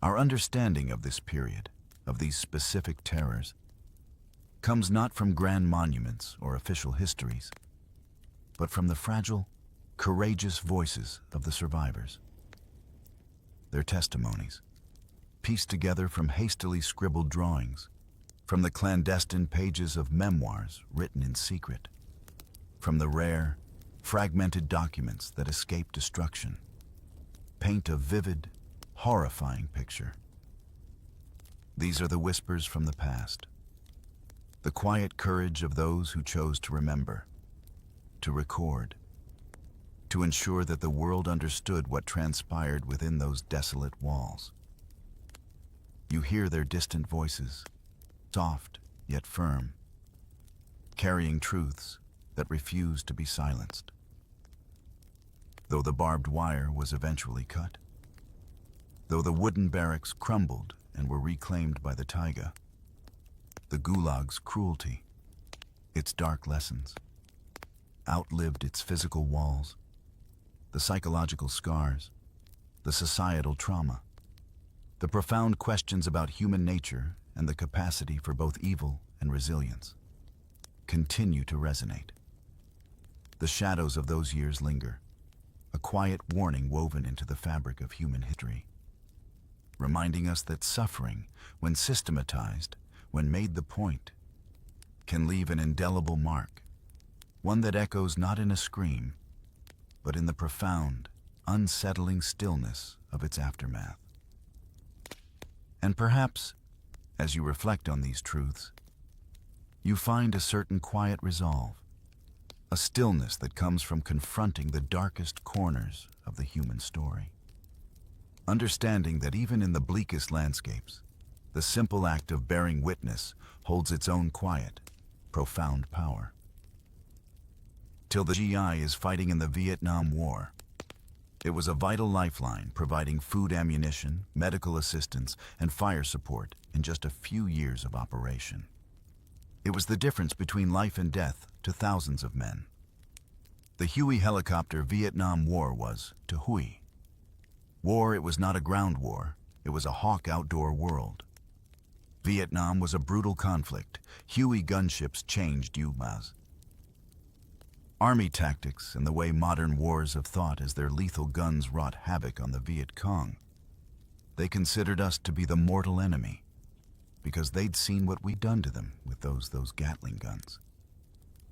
Our understanding of this period, of these specific terrors, comes not from grand monuments or official histories, but from the fragile, courageous voices of the survivors. Their testimonies, pieced together from hastily scribbled drawings, from the clandestine pages of memoirs written in secret, from the rare, fragmented documents that escape destruction, paint a vivid, horrifying picture. These are the whispers from the past, the quiet courage of those who chose to remember, to record, to ensure that the world understood what transpired within those desolate walls. You hear their distant voices, soft yet firm, carrying truths that refuse to be silenced. Though the barbed wire was eventually cut, though the wooden barracks crumbled and were reclaimed by the taiga, the Gulag's cruelty, its dark lessons, outlived its physical walls, the psychological scars, the societal trauma, the profound questions about human nature and the capacity for both evil and resilience continue to resonate. The shadows of those years linger, a quiet warning woven into the fabric of human history, reminding us that suffering, when systematized, when made the point, can leave an indelible mark, one that echoes not in a scream, but in the profound, unsettling stillness of its aftermath. And perhaps, as you reflect on these truths, you find a certain quiet resolve, a stillness that comes from confronting the darkest corners of the human story. Understanding that even in the bleakest landscapes, the simple act of bearing witness holds its own quiet, profound power. Till the GI is fighting in the Vietnam War, it was a vital lifeline providing food, ammunition, medical assistance, and fire support in just a few years of operation. It was the difference between life and death to thousands of men. The Huey helicopter Vietnam War was to Huey. War, it was not a ground war, it was a hawk outdoor world. Vietnam was a brutal conflict. Huey gunships changed UMAS. Army tactics and the way modern wars have thought as their lethal guns wrought havoc on the Viet Cong. They considered us to be the mortal enemy because they'd seen what we'd done to them with those Gatling guns.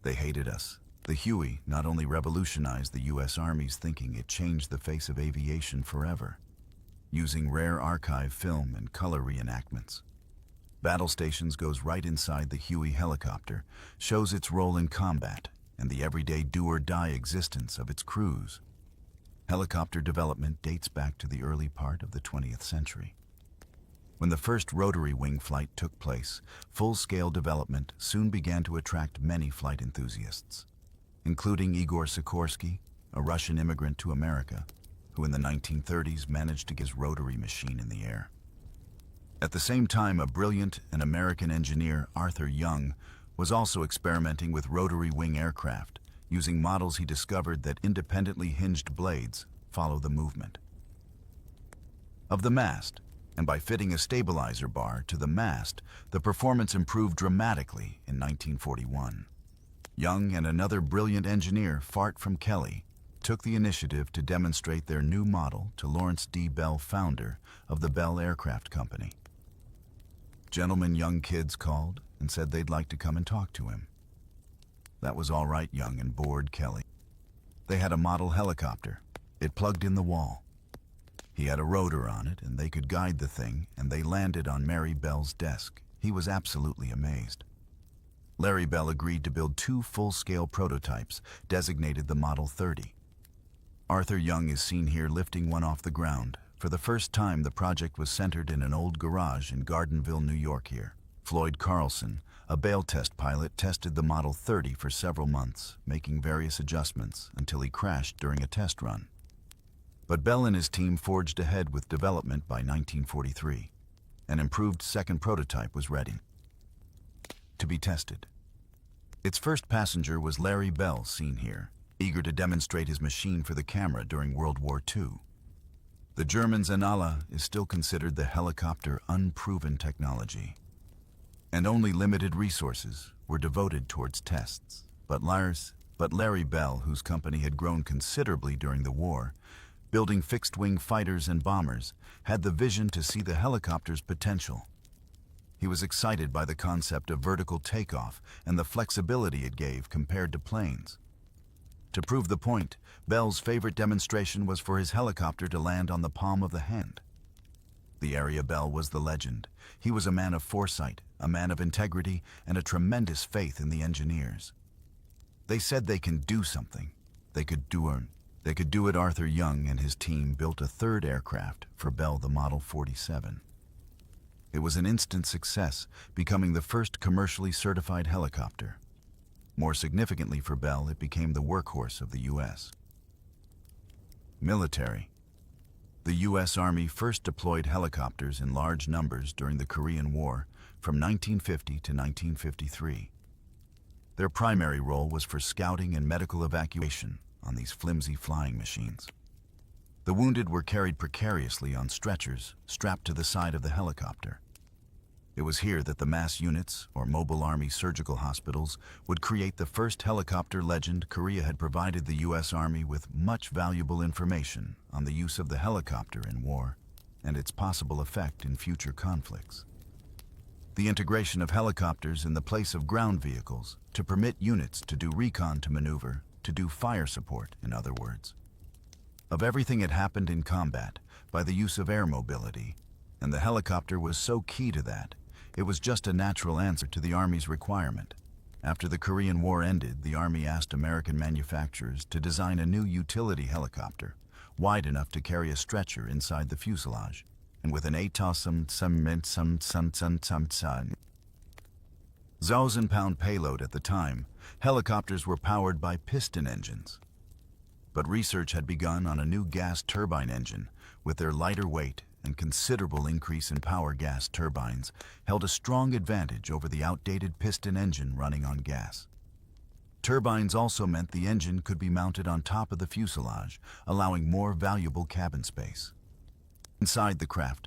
They hated us. The Huey not only revolutionized the U.S. Army's thinking, it changed the face of aviation forever, using rare archive film and color reenactments. Battle Stations goes right inside the Huey helicopter, shows its role in combat and the everyday do-or-die existence of its crews. Helicopter development dates back to the early part of the 20th century. When the first rotary wing flight took place, full-scale development soon began to attract many flight enthusiasts, including Igor Sikorsky, a Russian immigrant to America, who in the 1930s managed to get his rotary machine in the air. At the same time, a brilliant and American engineer, Arthur Young, was also experimenting with rotary wing aircraft, using models he discovered that independently hinged blades follow the movement of the mast, and by fitting a stabilizer bar to the mast, the performance improved dramatically in 1941. Young and another brilliant engineer, Fart from Kelly, took the initiative to demonstrate their new model to Lawrence D. Bell, founder of the Bell Aircraft Company. Gentlemen, young kids called and said they'd like to come and talk to him. That was all right, Young and bored Kelly. They had a model helicopter. It plugged in the wall. He had a rotor on it, and they could guide the thing, and they landed on Mary Bell's desk. He was absolutely amazed. Larry Bell agreed to build 2 full-scale prototypes, designated the Model 30. Arthur Young is seen here lifting one off the ground. For the first time, the project was centered in an old garage in Gardenville, New York here. Floyd Carlson, a Bale test pilot, tested the Model 30 for several months, making various adjustments until he crashed during a test run. But Bell and his team forged ahead with development by 1943. An improved second prototype was ready to be tested. Its first passenger was Larry Bell, seen here, eager to demonstrate his machine for the camera during World War II. The Germans' Anala is still considered the helicopter unproven technology, and only limited resources were devoted towards tests. But Larry Bell, whose company had grown considerably during the war, building fixed-wing fighters and bombers, had the vision to see the helicopter's potential. He was excited by the concept of vertical takeoff and the flexibility it gave compared to planes. To prove the point, Bell's favorite demonstration was for his helicopter to land on the palm of the hand. The area Bell was the legend. He was a man of foresight, a man of integrity, and a tremendous faith in the engineers. They said they can do something. They could do it. Arthur Young and his team built a third aircraft for Bell, the Model 47. It was an instant success, becoming the first commercially certified helicopter. More significantly for Bell, it became the workhorse of the U.S. military. The U.S. Army first deployed helicopters in large numbers during the Korean War from 1950 to 1953. Their primary role was for scouting and medical evacuation on these flimsy flying machines. The wounded were carried precariously on stretchers strapped to the side of the helicopter. It was here that the mass units, or mobile army surgical hospitals, would create the first helicopter legend. Korea had provided the U.S. Army with much valuable information on the use of the helicopter in war and its possible effect in future conflicts. The integration of helicopters in the place of ground vehicles to permit units to do recon, to maneuver, to do fire support, in other words. Of everything had happened in combat by the use of air mobility, and the helicopter was so key to that. It was just a natural answer to the Army's requirement. After the Korean War ended, the Army asked American manufacturers to design a new utility helicopter, wide enough to carry a stretcher inside the fuselage, and with an 8,000-pound payload at the time. Helicopters were powered by piston engines. But research had begun on a new gas turbine engine. With their lighter weight and considerable increase in power, gas turbines held a strong advantage over the outdated piston engine running on gas. Turbines also meant the engine could be mounted on top of the fuselage, allowing more valuable cabin space. Inside the craft,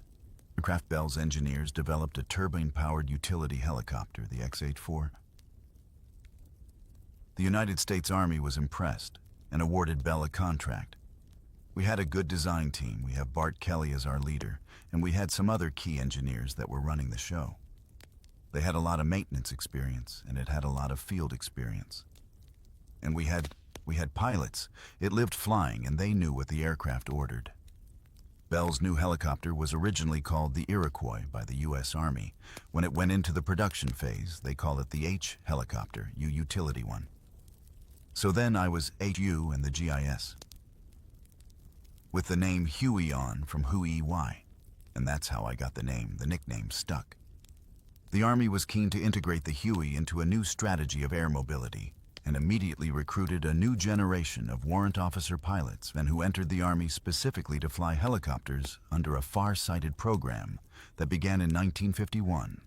Bell's engineers developed a turbine-powered utility helicopter, the X-84. The United States Army was impressed and awarded Bell a contract. We had a good design team. We have Bart Kelly as our leader, and we had some other key engineers that were running the show. They had a lot of maintenance experience, and it had a lot of field experience. And we had pilots. It lived flying, and they knew what the aircraft ordered. Bell's new helicopter was originally called the Iroquois by the U.S. Army. When it went into the production phase, they call it the H helicopter, utility one. So then I was HU and the GIS, with the name Huey on from Huey, and that's how I got the nickname stuck. The Army was keen to integrate the Huey into a new strategy of air mobility, and immediately recruited a new generation of warrant officer pilots and who entered the Army specifically to fly helicopters under a far-sighted program that began in 1951.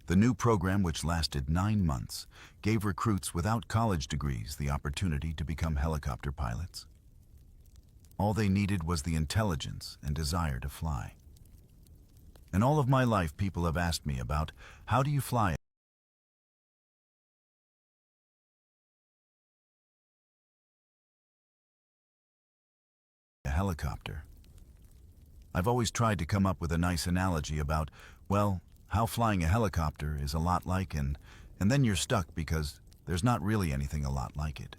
The new program, which lasted 9 months, gave recruits without college degrees the opportunity to become helicopter pilots. All they needed was the intelligence and desire to fly. And all of my life people have asked me about, how do you fly a helicopter? I've always tried to come up with a nice analogy about, well, how flying a helicopter is a lot like, and then you're stuck because there's not really anything a lot like it.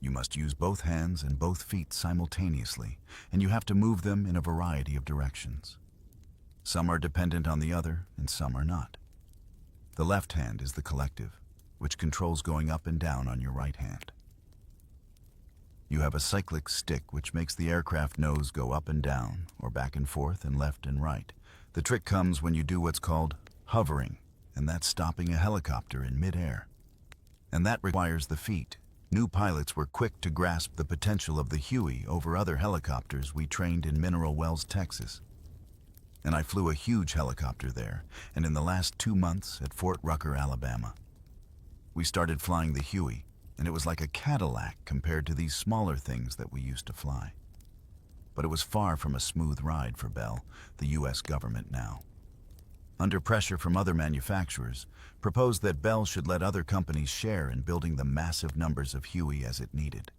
You must use both hands and both feet simultaneously, and you have to move them in a variety of directions. Some are dependent on the other, and some are not. The left hand is the collective, which controls going up and down on your right hand. You have a cyclic stick which makes the aircraft nose go up and down, or back and forth and left and right. The trick comes when you do what's called hovering, and that's stopping a helicopter in mid-air. And that requires the feet. New pilots were quick to grasp the potential of the Huey over other helicopters we trained in Mineral Wells, Texas. And I flew a huge helicopter there, and in the last 2 months at Fort Rucker, Alabama. We started flying the Huey, and it was like a Cadillac compared to these smaller things that we used to fly. But it was far from a smooth ride for Bell, the U.S. government now. Under pressure from other manufacturers, proposed that Bell should let other companies share in building the massive numbers of Huey as it needed.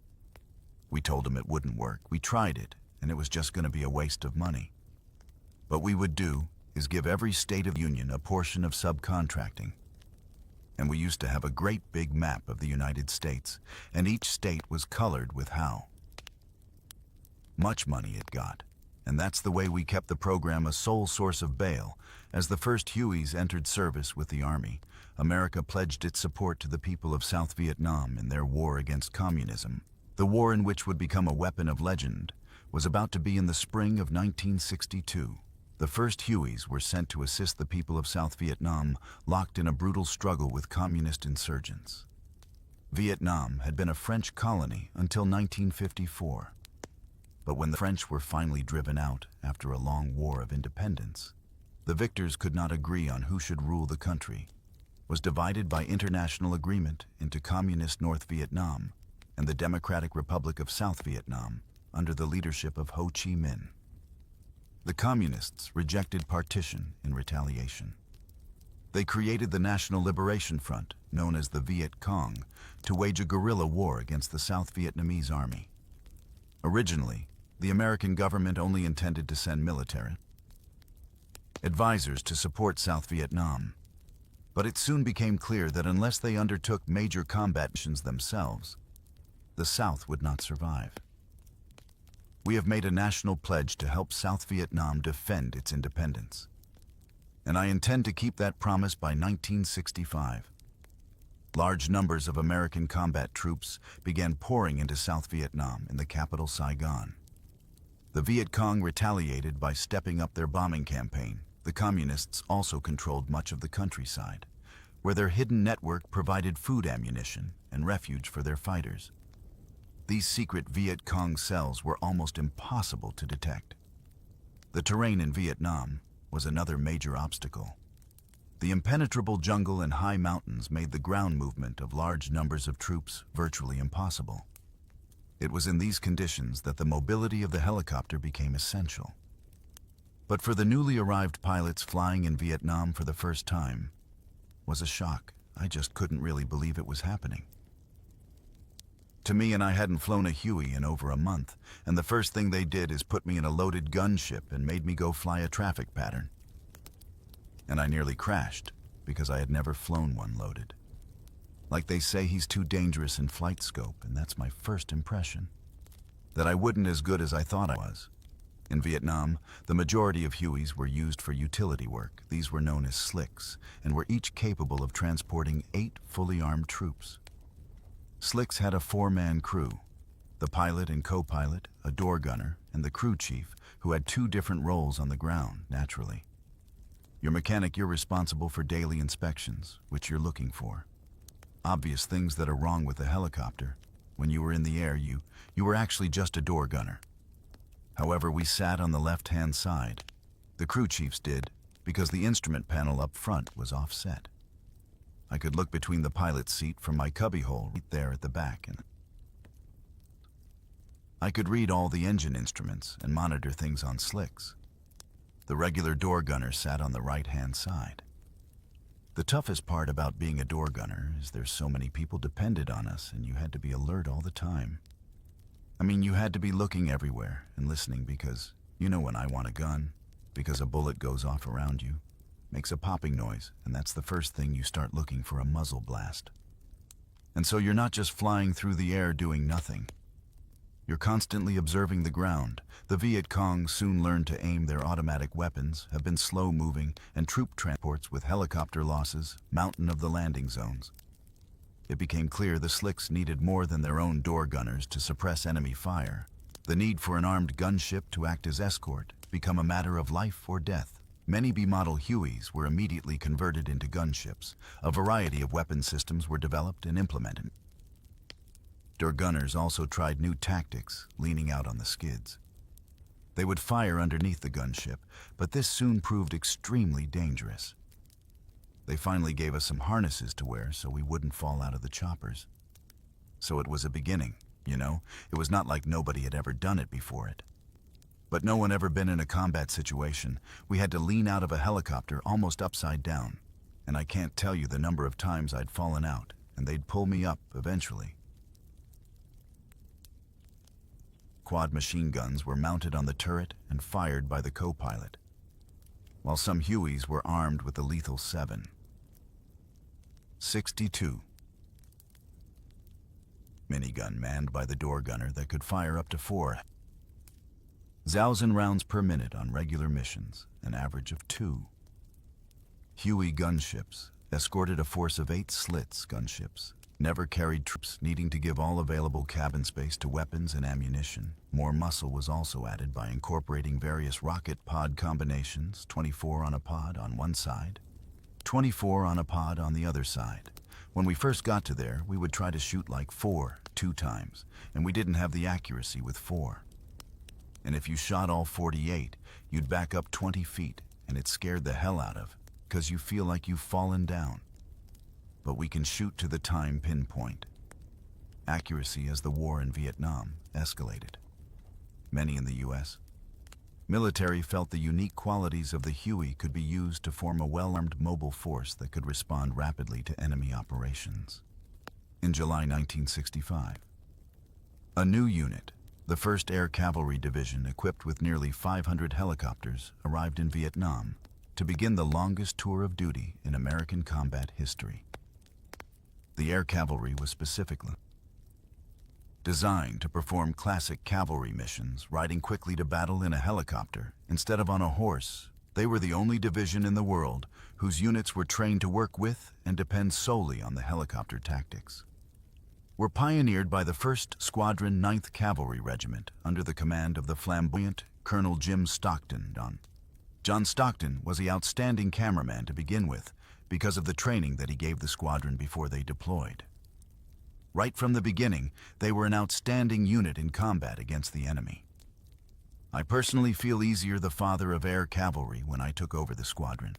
We told them it wouldn't work. We tried it, and it was just going to be a waste of money. What we would do is give every state of the union a portion of subcontracting. And we used to have a great big map of the United States, and each state was colored with how much money it got. And that's the way we kept the program a sole source of bail. As the first Hueys entered service with the Army, America pledged its support to the people of South Vietnam in their war against communism. The war, in which would become a weapon of legend, was about to be in the spring of 1962. The first Hueys were sent to assist the people of South Vietnam, locked in a brutal struggle with communist insurgents. Vietnam had been a French colony until 1954. But when the French were finally driven out after a long war of independence, the victors could not agree on who should rule the country, was divided by international agreement into Communist North Vietnam and the Democratic Republic of South Vietnam under the leadership of Ho Chi Minh. The Communists rejected partition in retaliation. They created the National Liberation Front, known as the Viet Cong, to wage a guerrilla war against the South Vietnamese Army. Originally, the American government only intended to send military advisors to support South Vietnam, but it soon became clear that unless they undertook major combat missions themselves, the South would not survive. We have made a national pledge to help South Vietnam defend its independence, and I intend to keep that promise by 1965. Large numbers of American combat troops began pouring into South Vietnam in the capital Saigon. The Viet Cong retaliated by stepping up their bombing campaign. The Communists also controlled much of the countryside, where their hidden network provided food, ammunition, and refuge for their fighters. These secret Viet Cong cells were almost impossible to detect. The terrain in Vietnam was another major obstacle. The impenetrable jungle and high mountains made the ground movement of large numbers of troops virtually impossible. It was in these conditions that the mobility of the helicopter became essential. But for the newly arrived pilots flying in Vietnam for the first time, was a shock. I just couldn't really believe it was happening. To me, and I hadn't flown a Huey in over a month, and the first thing they did is put me in a loaded gunship and made me go fly a traffic pattern. And I nearly crashed because I had never flown one loaded. Like they say, he's too dangerous in flight scope, and that's my first impression. That I wouldn't as good as I thought I was. In Vietnam, the majority of Hueys were used for utility work. These were known as slicks and were each capable of transporting 8 fully armed troops. Slicks had a 4-man crew: the pilot and co-pilot, a door gunner, and the crew chief, who had 2 different roles on the ground, naturally. Your mechanic, you're responsible for daily inspections, which you're looking for. Obvious things that are wrong with the helicopter. When you were in the air, you were actually just a door gunner. However, we sat on the left-hand side. The crew chiefs did, because the instrument panel up front was offset. I could look between the pilot's seat from my cubbyhole right there at the back, and I could read all the engine instruments and monitor things on slicks. The regular door gunner sat on the right-hand side. The toughest part about being a door gunner is there's so many people depended on us, and you had to be alert all the time. I mean, you had to be looking everywhere and listening, because you know when I want a gun, because a bullet goes off around you, makes a popping noise, and that's the first thing you start looking for: a muzzle blast. And so you're not just flying through the air doing nothing. You're constantly observing the ground. The Viet Cong soon learned to aim their automatic weapons, have been slow-moving, and troop transports with helicopter losses, mountain of the landing zones. It became clear the slicks needed more than their own door gunners to suppress enemy fire. The need for an armed gunship to act as escort became a matter of life or death. Many B-model Hueys were immediately converted into gunships. A variety of weapon systems were developed and implemented. Door gunners also tried new tactics, leaning out on the skids. They would fire underneath the gunship, but this soon proved extremely dangerous. They finally gave us some harnesses to wear so we wouldn't fall out of the choppers. So it was a beginning, you know? It was not like nobody had ever done it before it. But no one ever been in a combat situation. We had to lean out of a helicopter almost upside down. And I can't tell you the number of times I'd fallen out, and they'd pull me up eventually. Quad machine guns were mounted on the turret and fired by the co-pilot, while some Hueys were armed with the lethal 7.62 minigun manned by the door gunner that could fire up to 4,000 rounds per minute on regular missions, an average of 2. Huey gunships escorted a force of 8 Slits gunships, never carried troops, needing to give all available cabin space to weapons and ammunition. More muscle was also added by incorporating various rocket pod combinations, 24 on a pod on one side, 24 on a pod on the other side. When we first got to there, we would try to shoot like 4 2 times, and we didn't have the accuracy with 4. And if you shot all 48, you'd back up 20 feet, and it scared the hell out of, because you feel like you've fallen down. But we can shoot to the time pinpoint. Accuracy as the war in Vietnam escalated. Many in the U.S. military felt the unique qualities of the Huey could be used to form a well-armed mobile force that could respond rapidly to enemy operations. In July 1965, a new unit, the 1st Air Cavalry Division, equipped with nearly 500 helicopters, arrived in Vietnam to begin the longest tour of duty in American combat history. The air cavalry was specifically designed to perform classic cavalry missions, riding quickly to battle in a helicopter instead of on a horse. They were the only division in the world whose units were trained to work with and depend solely on the helicopter tactics. Were pioneered by the 1st Squadron 9th Cavalry Regiment under the command of the flamboyant Colonel Jim Stockton. John Stockton was the outstanding cameraman to begin with because of the training that he gave the squadron before they deployed. Right from the beginning, they were an outstanding unit in combat against the enemy. I personally feel easier the father of air cavalry when I took over the squadron.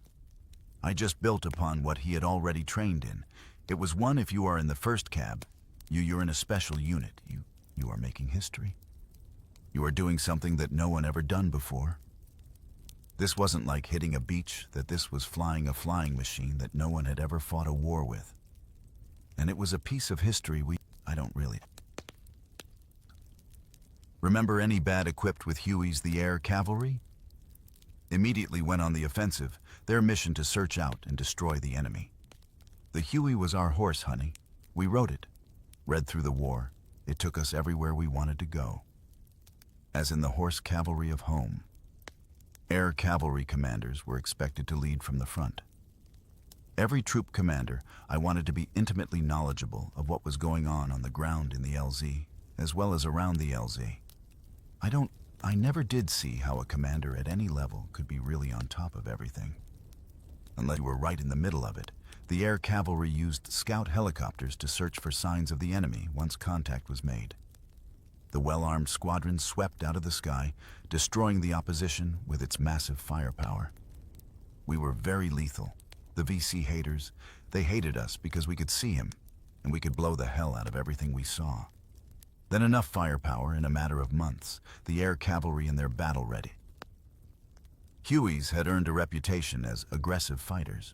I just built upon what he had already trained in. It was one, if you are in the 1st cab, you're in a special unit. You are making history. You are doing something that no one ever done before. This wasn't like hitting a beach, that this was flying a flying machine that no one had ever fought a war with. And it was a piece of history I don't really remember any bad equipped with Hueys. The air cavalry immediately went on the offensive, their mission to search out and destroy the enemy. The Huey was our horse, honey. We rode it, read through the war. It took us everywhere we wanted to go. as in the horse cavalry of home. Air cavalry commanders were expected to lead from the front. Every troop commander, I wanted to be intimately knowledgeable of what was going on the ground in the LZ, as well as around the LZ. I never did see how a commander at any level could be really on top of everything. Unless you were right in the middle of it, the air cavalry used scout helicopters to search for signs of the enemy once contact was made. The well-armed squadron swept out of the sky, destroying the opposition with its massive firepower. We were very lethal. The VC haters, they hated us because we could see him, and we could blow the hell out of everything we saw. Then enough firepower in a matter of months, the air cavalry in their battle ready. Hueys had earned a reputation as aggressive fighters.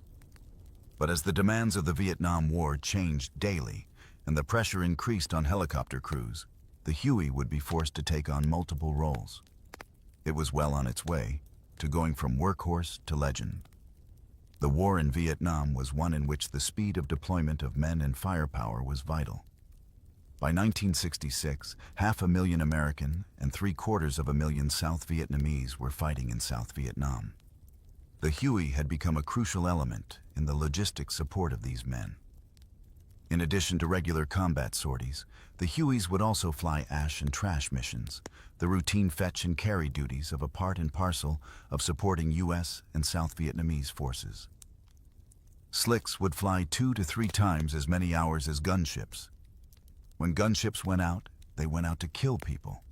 But as the demands of the Vietnam War changed daily, and the pressure increased on helicopter crews, the Huey would be forced to take on multiple roles. It was well on its way to going from workhorse to legend. The war in Vietnam was one in which the speed of deployment of men and firepower was vital. By 1966, 500,000 American and 750,000 South Vietnamese were fighting in South Vietnam. The Huey had become a crucial element in the logistic support of these men. In addition to regular combat sorties, the Hueys would also fly ash and trash missions, the routine fetch and carry duties of a part and parcel of supporting U.S. and South Vietnamese forces. Slicks would fly 2 to 3 times as many hours as gunships. When gunships went out, they went out to kill people.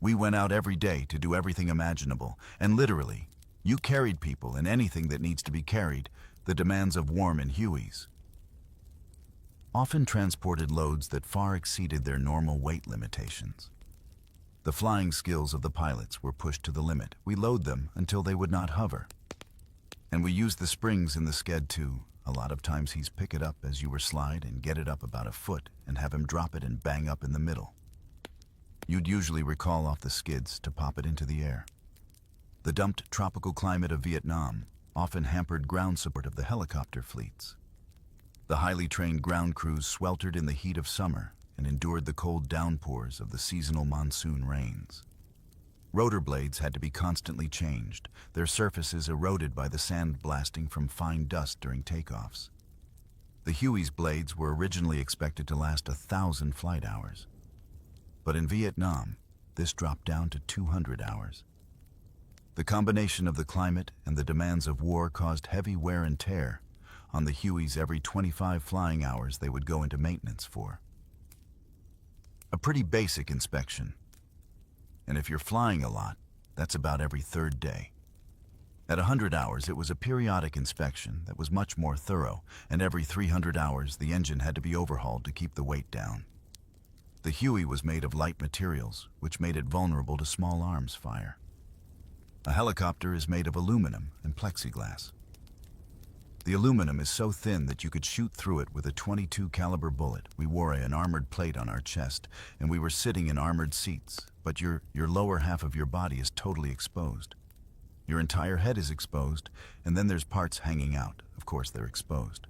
We went out every day to do everything imaginable, and literally, you carried people and anything that needs to be carried, the demands of war in Hueys. Often transported loads that far exceeded their normal weight limitations. The flying skills of the pilots were pushed to the limit. We load them until they would not hover. And we used the springs in the sked too. A lot of times he's pick it up as you were slide and get it up about a foot and have him drop it and bang up in the middle. You'd usually recall off the skids to pop it into the air. The dumped tropical climate of Vietnam often hampered ground support of the helicopter fleets. The highly trained ground crews sweltered in the heat of summer and endured the cold downpours of the seasonal monsoon rains. Rotor blades had to be constantly changed, their surfaces eroded by the sand blasting from fine dust during takeoffs. The Huey's blades were originally expected to last 1,000 flight hours. But in Vietnam, this dropped down to 200 hours. The combination of the climate and the demands of war caused heavy wear and tear on the Hueys every 25 flying hours they would go into maintenance for. A pretty basic inspection. And if you're flying a lot, that's about every 3rd day. At 100 hours, it was a periodic inspection that was much more thorough, and every 300 hours, the engine had to be overhauled to keep the weight down. The Huey was made of light materials, which made it vulnerable to small arms fire. A helicopter is made of aluminum and plexiglass. The aluminum is so thin that you could shoot through it with a .22 caliber bullet. We wore an armored plate on our chest, and we were sitting in armored seats, but your lower half of your body is totally exposed. Your entire head is exposed, and then there's parts hanging out. Of course, they're exposed.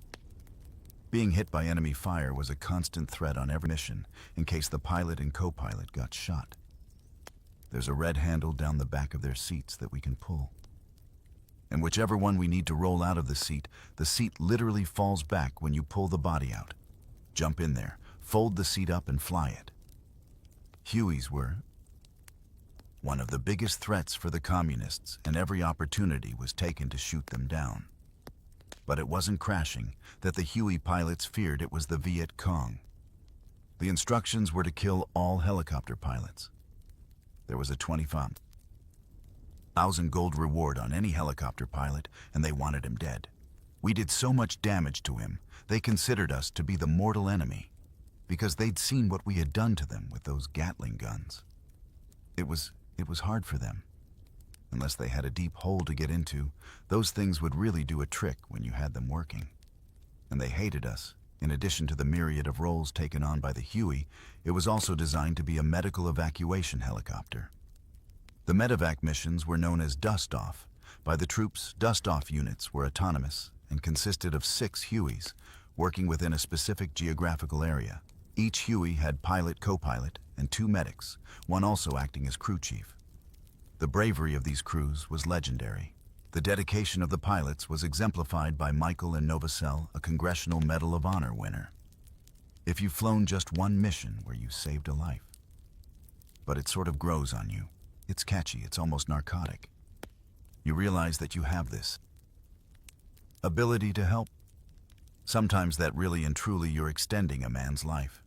Being hit by enemy fire was a constant threat on every mission, in case the pilot and co-pilot got shot. There's a red handle down the back of their seats that we can pull. And whichever one we need to roll out of the seat literally falls back when you pull the body out. Jump in there, fold the seat up and fly it. Hueys were one of the biggest threats for the communists, and every opportunity was taken to shoot them down. But it wasn't crashing that the Huey pilots feared, it was the Viet Cong. The instructions were to kill all helicopter pilots. There was a 25,000 gold reward on any helicopter pilot, and they wanted him dead. We did so much damage to him, they considered us to be the mortal enemy, because they'd seen what we had done to them with those Gatling guns. It was hard for them. Unless they had a deep hole to get into, those things would really do a trick when you had them working. And they hated us. In addition to the myriad of roles taken on by the Huey, it was also designed to be a medical evacuation helicopter. The medevac missions were known as dust-off. By the troops, dust-off units were autonomous and consisted of 6 Hueys working within a specific geographical area. Each Huey had pilot, co-pilot, and 2 medics, one also acting as crew chief. The bravery of these crews was legendary. The dedication of the pilots was exemplified by Michael and Novosel, a Congressional Medal of Honor winner. If you've flown just one mission where you saved a life. But it sort of grows on you. It's catchy, it's almost narcotic. You realize that you have this ability to help. Sometimes that really and truly you're extending a man's life.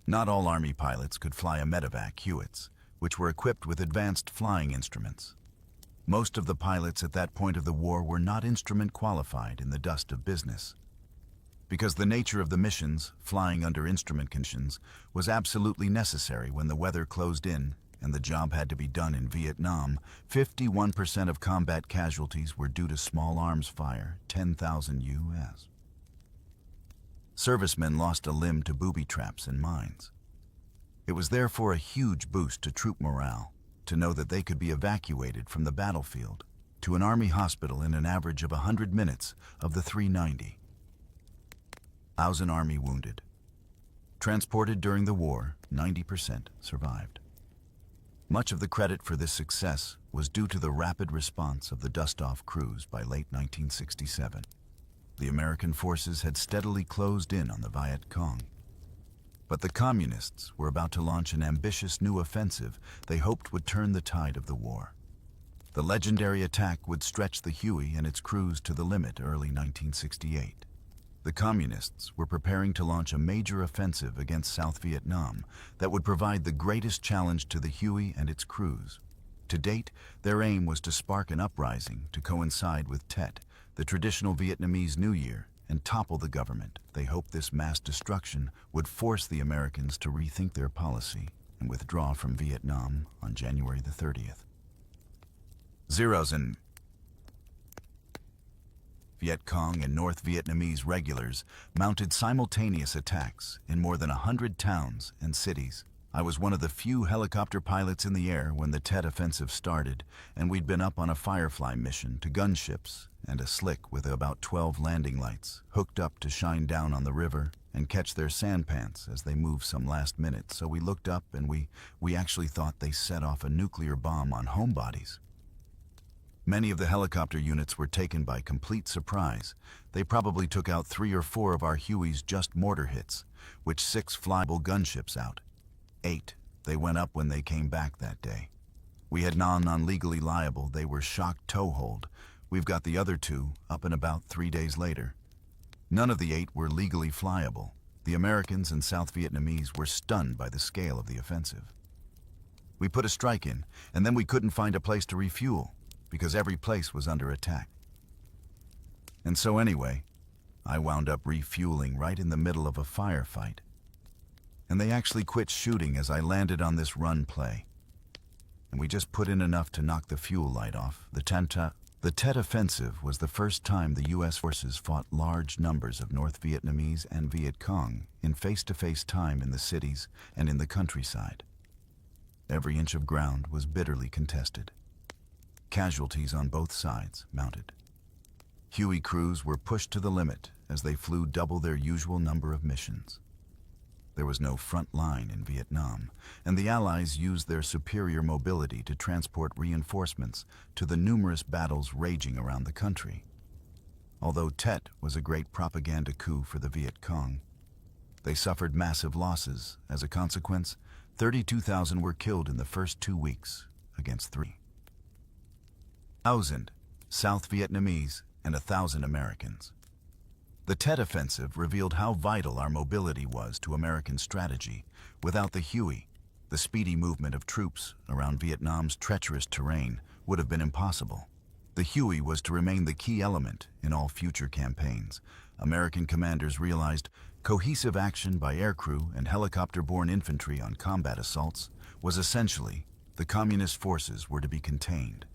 Not all Army pilots could fly a medevac Hewitts, which were equipped with advanced flying instruments. Most of the pilots at that point of the war were not instrument qualified in the dust of business. Because the nature of the missions, flying under instrument conditions, was absolutely necessary when the weather closed in and the job had to be done in Vietnam, 51% of combat casualties were due to small arms fire, 10,000 U.S. Servicemen lost a limb to booby traps and mines. It was therefore a huge boost to troop morale to know that they could be evacuated from the battlefield to an Army hospital in an average of 100 minutes of the 390. 1,000 Army wounded. Transported during the war, 90% survived. Much of the credit for this success was due to the rapid response of the dust-off crews by late 1967. The American forces had steadily closed in on the Viet Cong. But the Communists were about to launch an ambitious new offensive they hoped would turn the tide of the war. The legendary attack would stretch the Huey and its crews to the limit early 1968. The Communists were preparing to launch a major offensive against South Vietnam that would provide the greatest challenge to the Huey and its crews. To date, their aim was to spark an uprising to coincide with Tet, the traditional Vietnamese New Year, and topple the government. They hoped this mass destruction would force the Americans to rethink their policy and withdraw from Vietnam on January the 30th. Zeros and Viet Cong and North Vietnamese regulars mounted simultaneous attacks in more than 100 towns and cities. I was one of the few helicopter pilots in the air when the Tet offensive started, and we'd been up on a Firefly mission to gunships and a slick with about 12 landing lights hooked up to shine down on the river and catch their sandpans as they moved some last minute. So we looked up and we actually thought they set off a nuclear bomb on homebodies. Many of the helicopter units were taken by complete surprise. They probably took out 3 or 4 of our Hueys just mortar hits, which 6 flyable gunships out. 8, they went up when they came back that day. We had non-legally liable, they were shocked toehold. We've got the other 2 up and about 3 days later. None of the 8 were legally flyable. The Americans and South Vietnamese were stunned by the scale of the offensive. We put a strike in, and then we couldn't find a place to refuel, because every place was under attack. And so anyway, I wound up refueling right in the middle of a firefight. And they actually quit shooting as I landed on this run play. And we just put in enough to knock the fuel light off. The Tet offensive was the first time the U.S. forces fought large numbers of North Vietnamese and Viet Cong in face-to-face time in the cities and in the countryside. Every inch of ground was bitterly contested. Casualties on both sides mounted. Huey crews were pushed to the limit as they flew double their usual number of missions. There was no front line in Vietnam, and the Allies used their superior mobility to transport reinforcements to the numerous battles raging around the country. Although Tet was a great propaganda coup for the Viet Cong, they suffered massive losses. As a consequence, 32,000 were killed in the first 2 weeks against 3,000 South Vietnamese and 1,000 Americans. The Tet offensive revealed how vital our mobility was to American strategy. Without the Huey, the speedy movement of troops around Vietnam's treacherous terrain would have been impossible. The Huey was to remain the key element in all future campaigns. American commanders realized cohesive action by aircrew and helicopter-borne infantry on combat assaults was essentially the Communist forces were to be contained.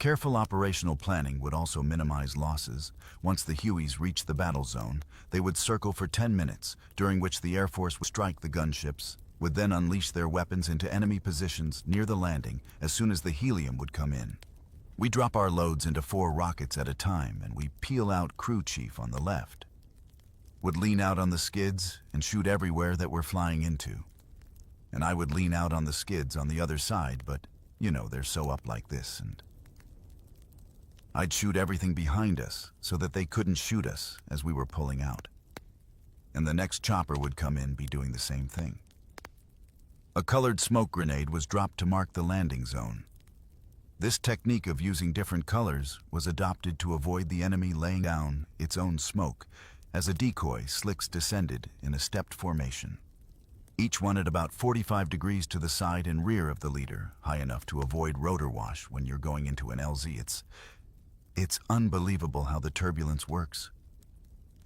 Careful operational planning would also minimize losses. Once the Hueys reached the battle zone, they would circle for 10 minutes, during which the Air Force would strike the gunships, would then unleash their weapons into enemy positions near the landing as soon as the helium would come in. We drop our loads into 4 rockets at a time, and we peel out crew chief on the left. would lean out on the skids and shoot everywhere that we're flying into. And I would lean out on the skids on the other side, but, you know, they're so up like this, and I'd shoot everything behind us so that they couldn't shoot us as we were pulling out. And the next chopper would come in, be doing the same thing. A colored smoke grenade was dropped to mark the landing zone. This technique of using different colors was adopted to avoid the enemy laying down its own smoke. As a decoy, slicks descended in a stepped formation, each one at about 45 degrees to the side and rear of the leader, high enough to avoid rotor wash when you're going into an LZ. It's unbelievable how the turbulence works.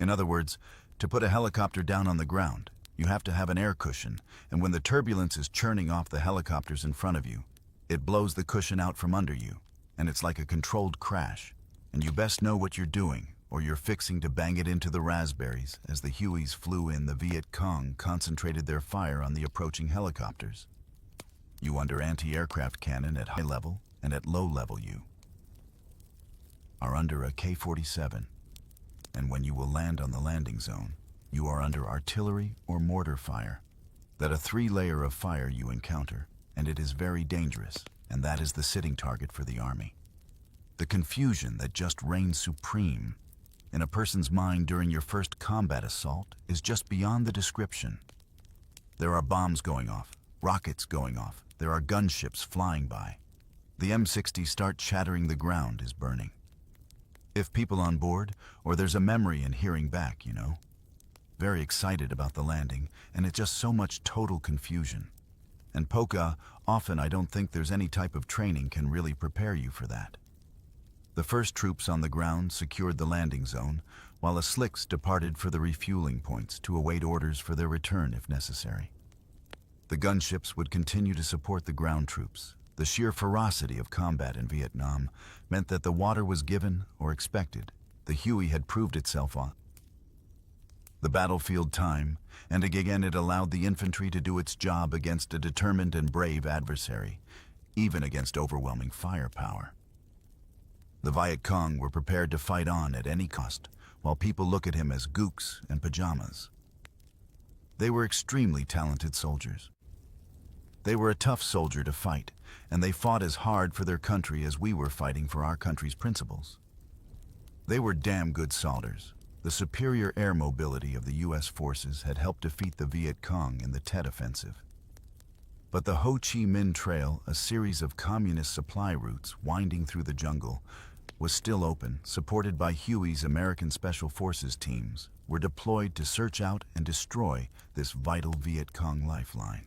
In other words, to put a helicopter down on the ground, you have to have an air cushion, and when the turbulence is churning off the helicopters in front of you, it blows the cushion out from under you, and it's like a controlled crash, and you best know what you're doing, or you're fixing to bang it into the raspberries. As the Hueys flew in, the Viet Cong concentrated their fire on the approaching helicopters. You under anti-aircraft cannon at high level, and at low level you are under a K-47, and when you will land on the landing zone, you are under artillery or mortar fire. That a 3-layer of fire you encounter, and it is very dangerous, and that is the sitting target for the Army. The confusion that just reigns supreme in a person's mind during your first combat assault is just beyond the description. There are bombs going off, rockets going off, there are gunships flying by. The M60 start chattering, the ground is burning. If people on board, or there's a memory in hearing back, you know. Very excited about the landing, and it's just so much total confusion. And Polka, often I don't think there's any type of training can really prepare you for that. The first troops on the ground secured the landing zone, while a slicks departed for the refueling points to await orders for their return if necessary. The gunships would continue to support the ground troops. The sheer ferocity of combat in Vietnam meant that the water was given or expected. The Huey had proved itself on the battlefield time, and again it allowed the infantry to do its job against a determined and brave adversary, even against overwhelming firepower. The Viet Cong were prepared to fight on at any cost, while people look at him as gooks and pajamas. They were extremely talented soldiers. They were a tough soldier to fight, and they fought as hard for their country as we were fighting for our country's principles. They were damn good soldiers. The superior air mobility of the U.S. forces had helped defeat the Viet Cong in the Tet Offensive. But the Ho Chi Minh Trail, a series of communist supply routes winding through the jungle, was still open, supported by Huey's American Special Forces teams, were deployed to search out and destroy this vital Viet Cong lifeline.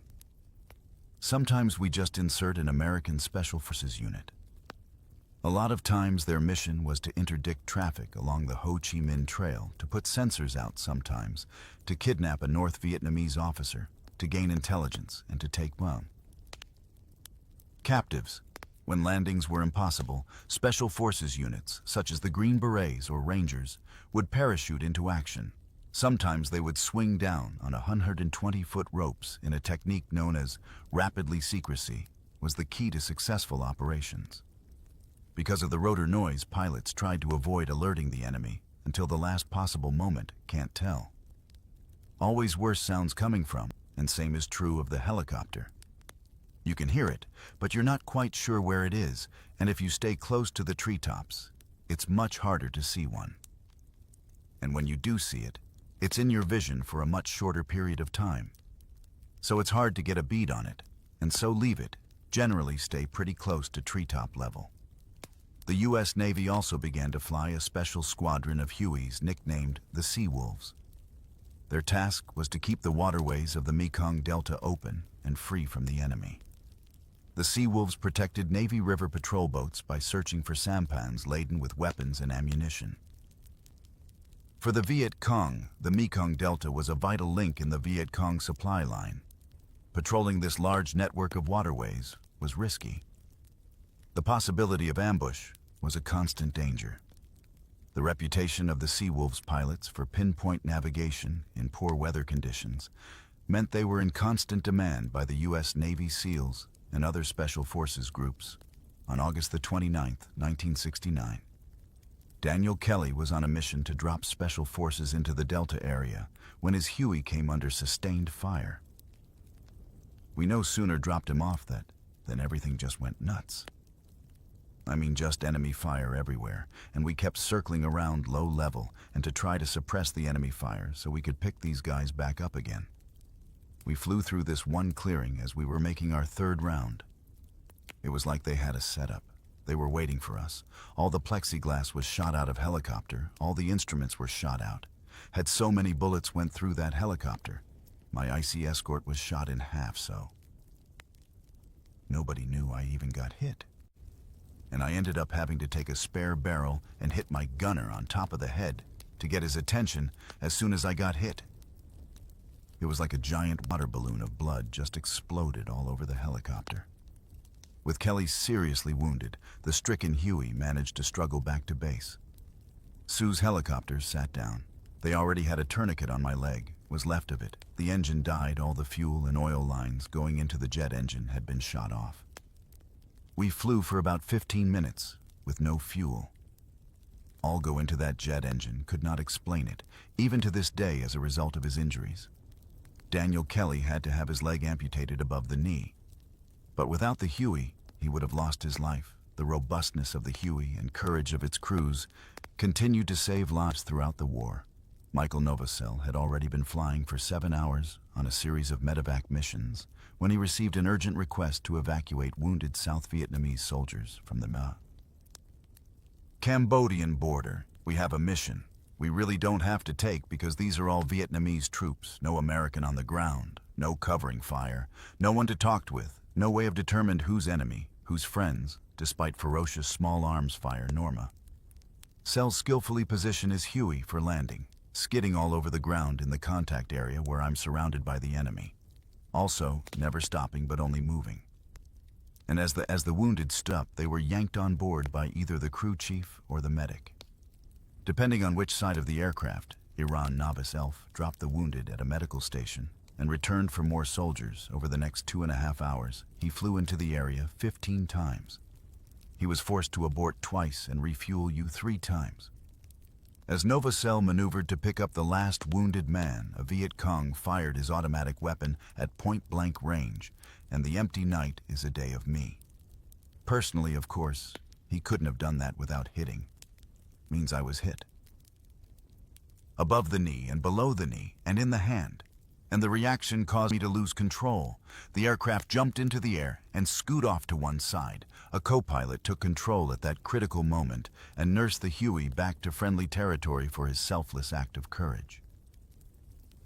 Sometimes we just insert an American Special Forces unit. A lot of times their mission was to interdict traffic along the Ho Chi Minh Trail, to put sensors out sometimes, to kidnap a North Vietnamese officer, to gain intelligence, and to take captives. When landings were impossible, Special Forces units, such as the Green Berets or Rangers, would parachute into action. Sometimes they would swing down on 120-foot ropes in a technique known as rapidly secrecy, was the key to successful operations. Because of the rotor noise, pilots tried to avoid alerting the enemy until the last possible moment, can't tell. Always worse sounds coming from, and same is true of the helicopter. You can hear it, but you're not quite sure where it is, and if you stay close to the treetops, it's much harder to see one. And when you do see it, it's in your vision for a much shorter period of time. So it's hard to get a bead on it, and so leave it. Generally stay pretty close to treetop level. The U.S. Navy also began to fly a special squadron of Hueys nicknamed the Sea Wolves. Their task was to keep the waterways of the Mekong Delta open and free from the enemy. The Sea Wolves protected Navy river patrol boats by searching for sampans laden with weapons and ammunition. For the Viet Cong, the Mekong Delta was a vital link in the Viet Cong supply line. Patrolling this large network of waterways was risky. The possibility of ambush was a constant danger. The reputation of the Sea Wolves pilots for pinpoint navigation in poor weather conditions meant they were in constant demand by the U.S. Navy SEALs and other Special Forces groups. On August the 29th, 1969, Daniel Kelly was on a mission to drop special forces into the Delta area when his Huey came under sustained fire. We no sooner dropped him off than everything just went nuts. I mean, just enemy fire everywhere, and we kept circling around low level and to try to suppress the enemy fire so we could pick these guys back up again. We flew through this one clearing as we were making our third round. It was like they had us set up. They were waiting for us. All the plexiglass was shot out of helicopter. All the instruments were shot out. Had so many bullets went through that helicopter. My icy escort was shot in half so. Nobody knew I even got hit. And I ended up having to take a spare barrel and hit my gunner on top of the head to get his attention as soon as I got hit. It was like a giant water balloon of blood just exploded all over the helicopter. With Kelly seriously wounded, the stricken Huey managed to struggle back to base. Sue's helicopters sat down. They already had a tourniquet on my leg, was left of it. The engine died, all the fuel and oil lines going into the jet engine had been shot off. We flew for about 15 minutes with no fuel. All go into that jet engine, could not explain it, even to this day as a result of his injuries. Daniel Kelly had to have his leg amputated above the knee. But without the Huey, he would have lost his life. The robustness of the Huey and courage of its crews continued to save lives throughout the war. Michael Novosel had already been flying for 7 hours on a series of medevac missions when he received an urgent request to evacuate wounded South Vietnamese soldiers from the Cambodian border. We have a mission. We really don't have to take because these are all Vietnamese troops, no American on the ground, no covering fire, no one to talk with. No way of determined who's enemy, who's friends, despite ferocious small arms fire. Norma Cell skillfully positioned his Huey for landing, skidding all over the ground in the contact area where I'm surrounded by the enemy. Also, never stopping but only moving. And as the wounded stood up, they were yanked on board by either the crew chief or the medic. Depending on which side of the aircraft, Iran Novice Elf dropped the wounded at a medical station and returned for more soldiers. Over the next 2.5 hours, he flew into the area 15 times. He was forced to abort twice and refuel you 3 times. As Novosel maneuvered to pick up the last wounded man, a Viet Cong fired his automatic weapon at point-blank range, and the empty night is a day of me. Personally, of course, he couldn't have done that without hitting. Means I was hit. Above the knee and below the knee and in the hand. And the reaction caused me to lose control. The aircraft jumped into the air and scooted off to one side. A co-pilot took control at that critical moment and nursed the Huey back to friendly territory for his selfless act of courage.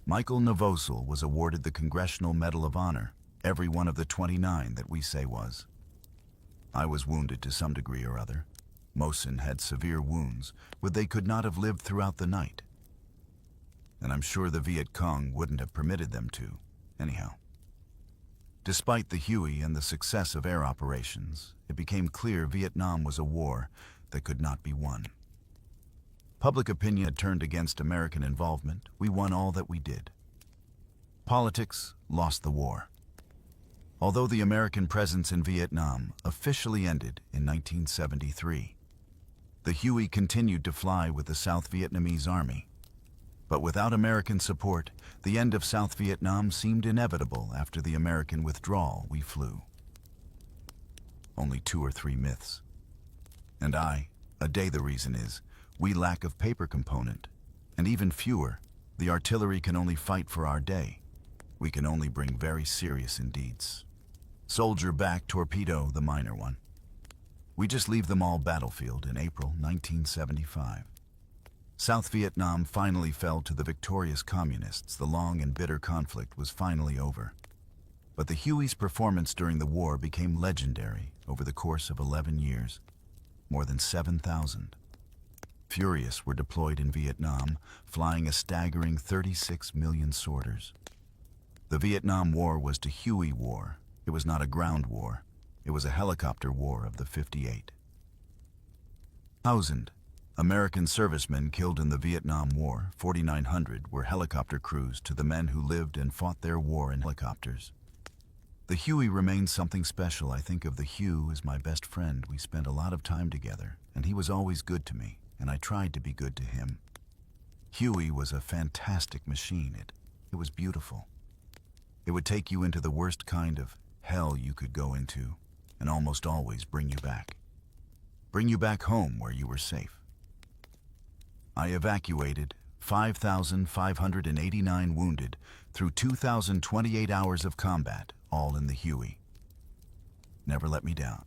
Michael Novosel was awarded the Congressional Medal of Honor, every one of the 29 that we say was. I was wounded to some degree or other. Mosin had severe wounds, but they could not have lived throughout the night. And I'm sure the Viet Cong wouldn't have permitted them to, anyhow. Despite the Huey and the success of air operations, it became clear Vietnam was a war that could not be won. Public opinion had turned against American involvement. We won all that we did. Politics lost the war. Although the American presence in Vietnam officially ended in 1973, the Huey continued to fly with the South Vietnamese Army. But without American support, the end of South Vietnam seemed inevitable. After the American withdrawal, we flew. Only 2 or 3 myths. And a day the reason is, we lack of paper component. And even fewer, the artillery can only fight for our day. We can only bring very serious indeeds. Soldier back torpedo, the minor one. We just leave them all battlefield in April 1975. South Vietnam finally fell to the victorious communists. The long and bitter conflict was finally over. But the Huey's performance during the war became legendary over the course of 11 years. More than 7,000. Furious were deployed in Vietnam, flying a staggering 36 million sorters. The Vietnam War was to Huey war. It was not a ground war. It was a helicopter war of the 58. 1,000 American servicemen killed in the Vietnam War. 4,900 were helicopter crews to the men who lived and fought their war in helicopters. The Huey remains something special. I think of the Hugh as my best friend. We spent a lot of time together, and he was always good to me. and I tried to be good to him. Huey was a fantastic machine. It was beautiful. It would take you into the worst kind of hell you could go into, and almost always bring you back. Bring you back home where you were safe. I evacuated 5,589 wounded through 2,028 hours of combat, all in the Huey. Never let me down.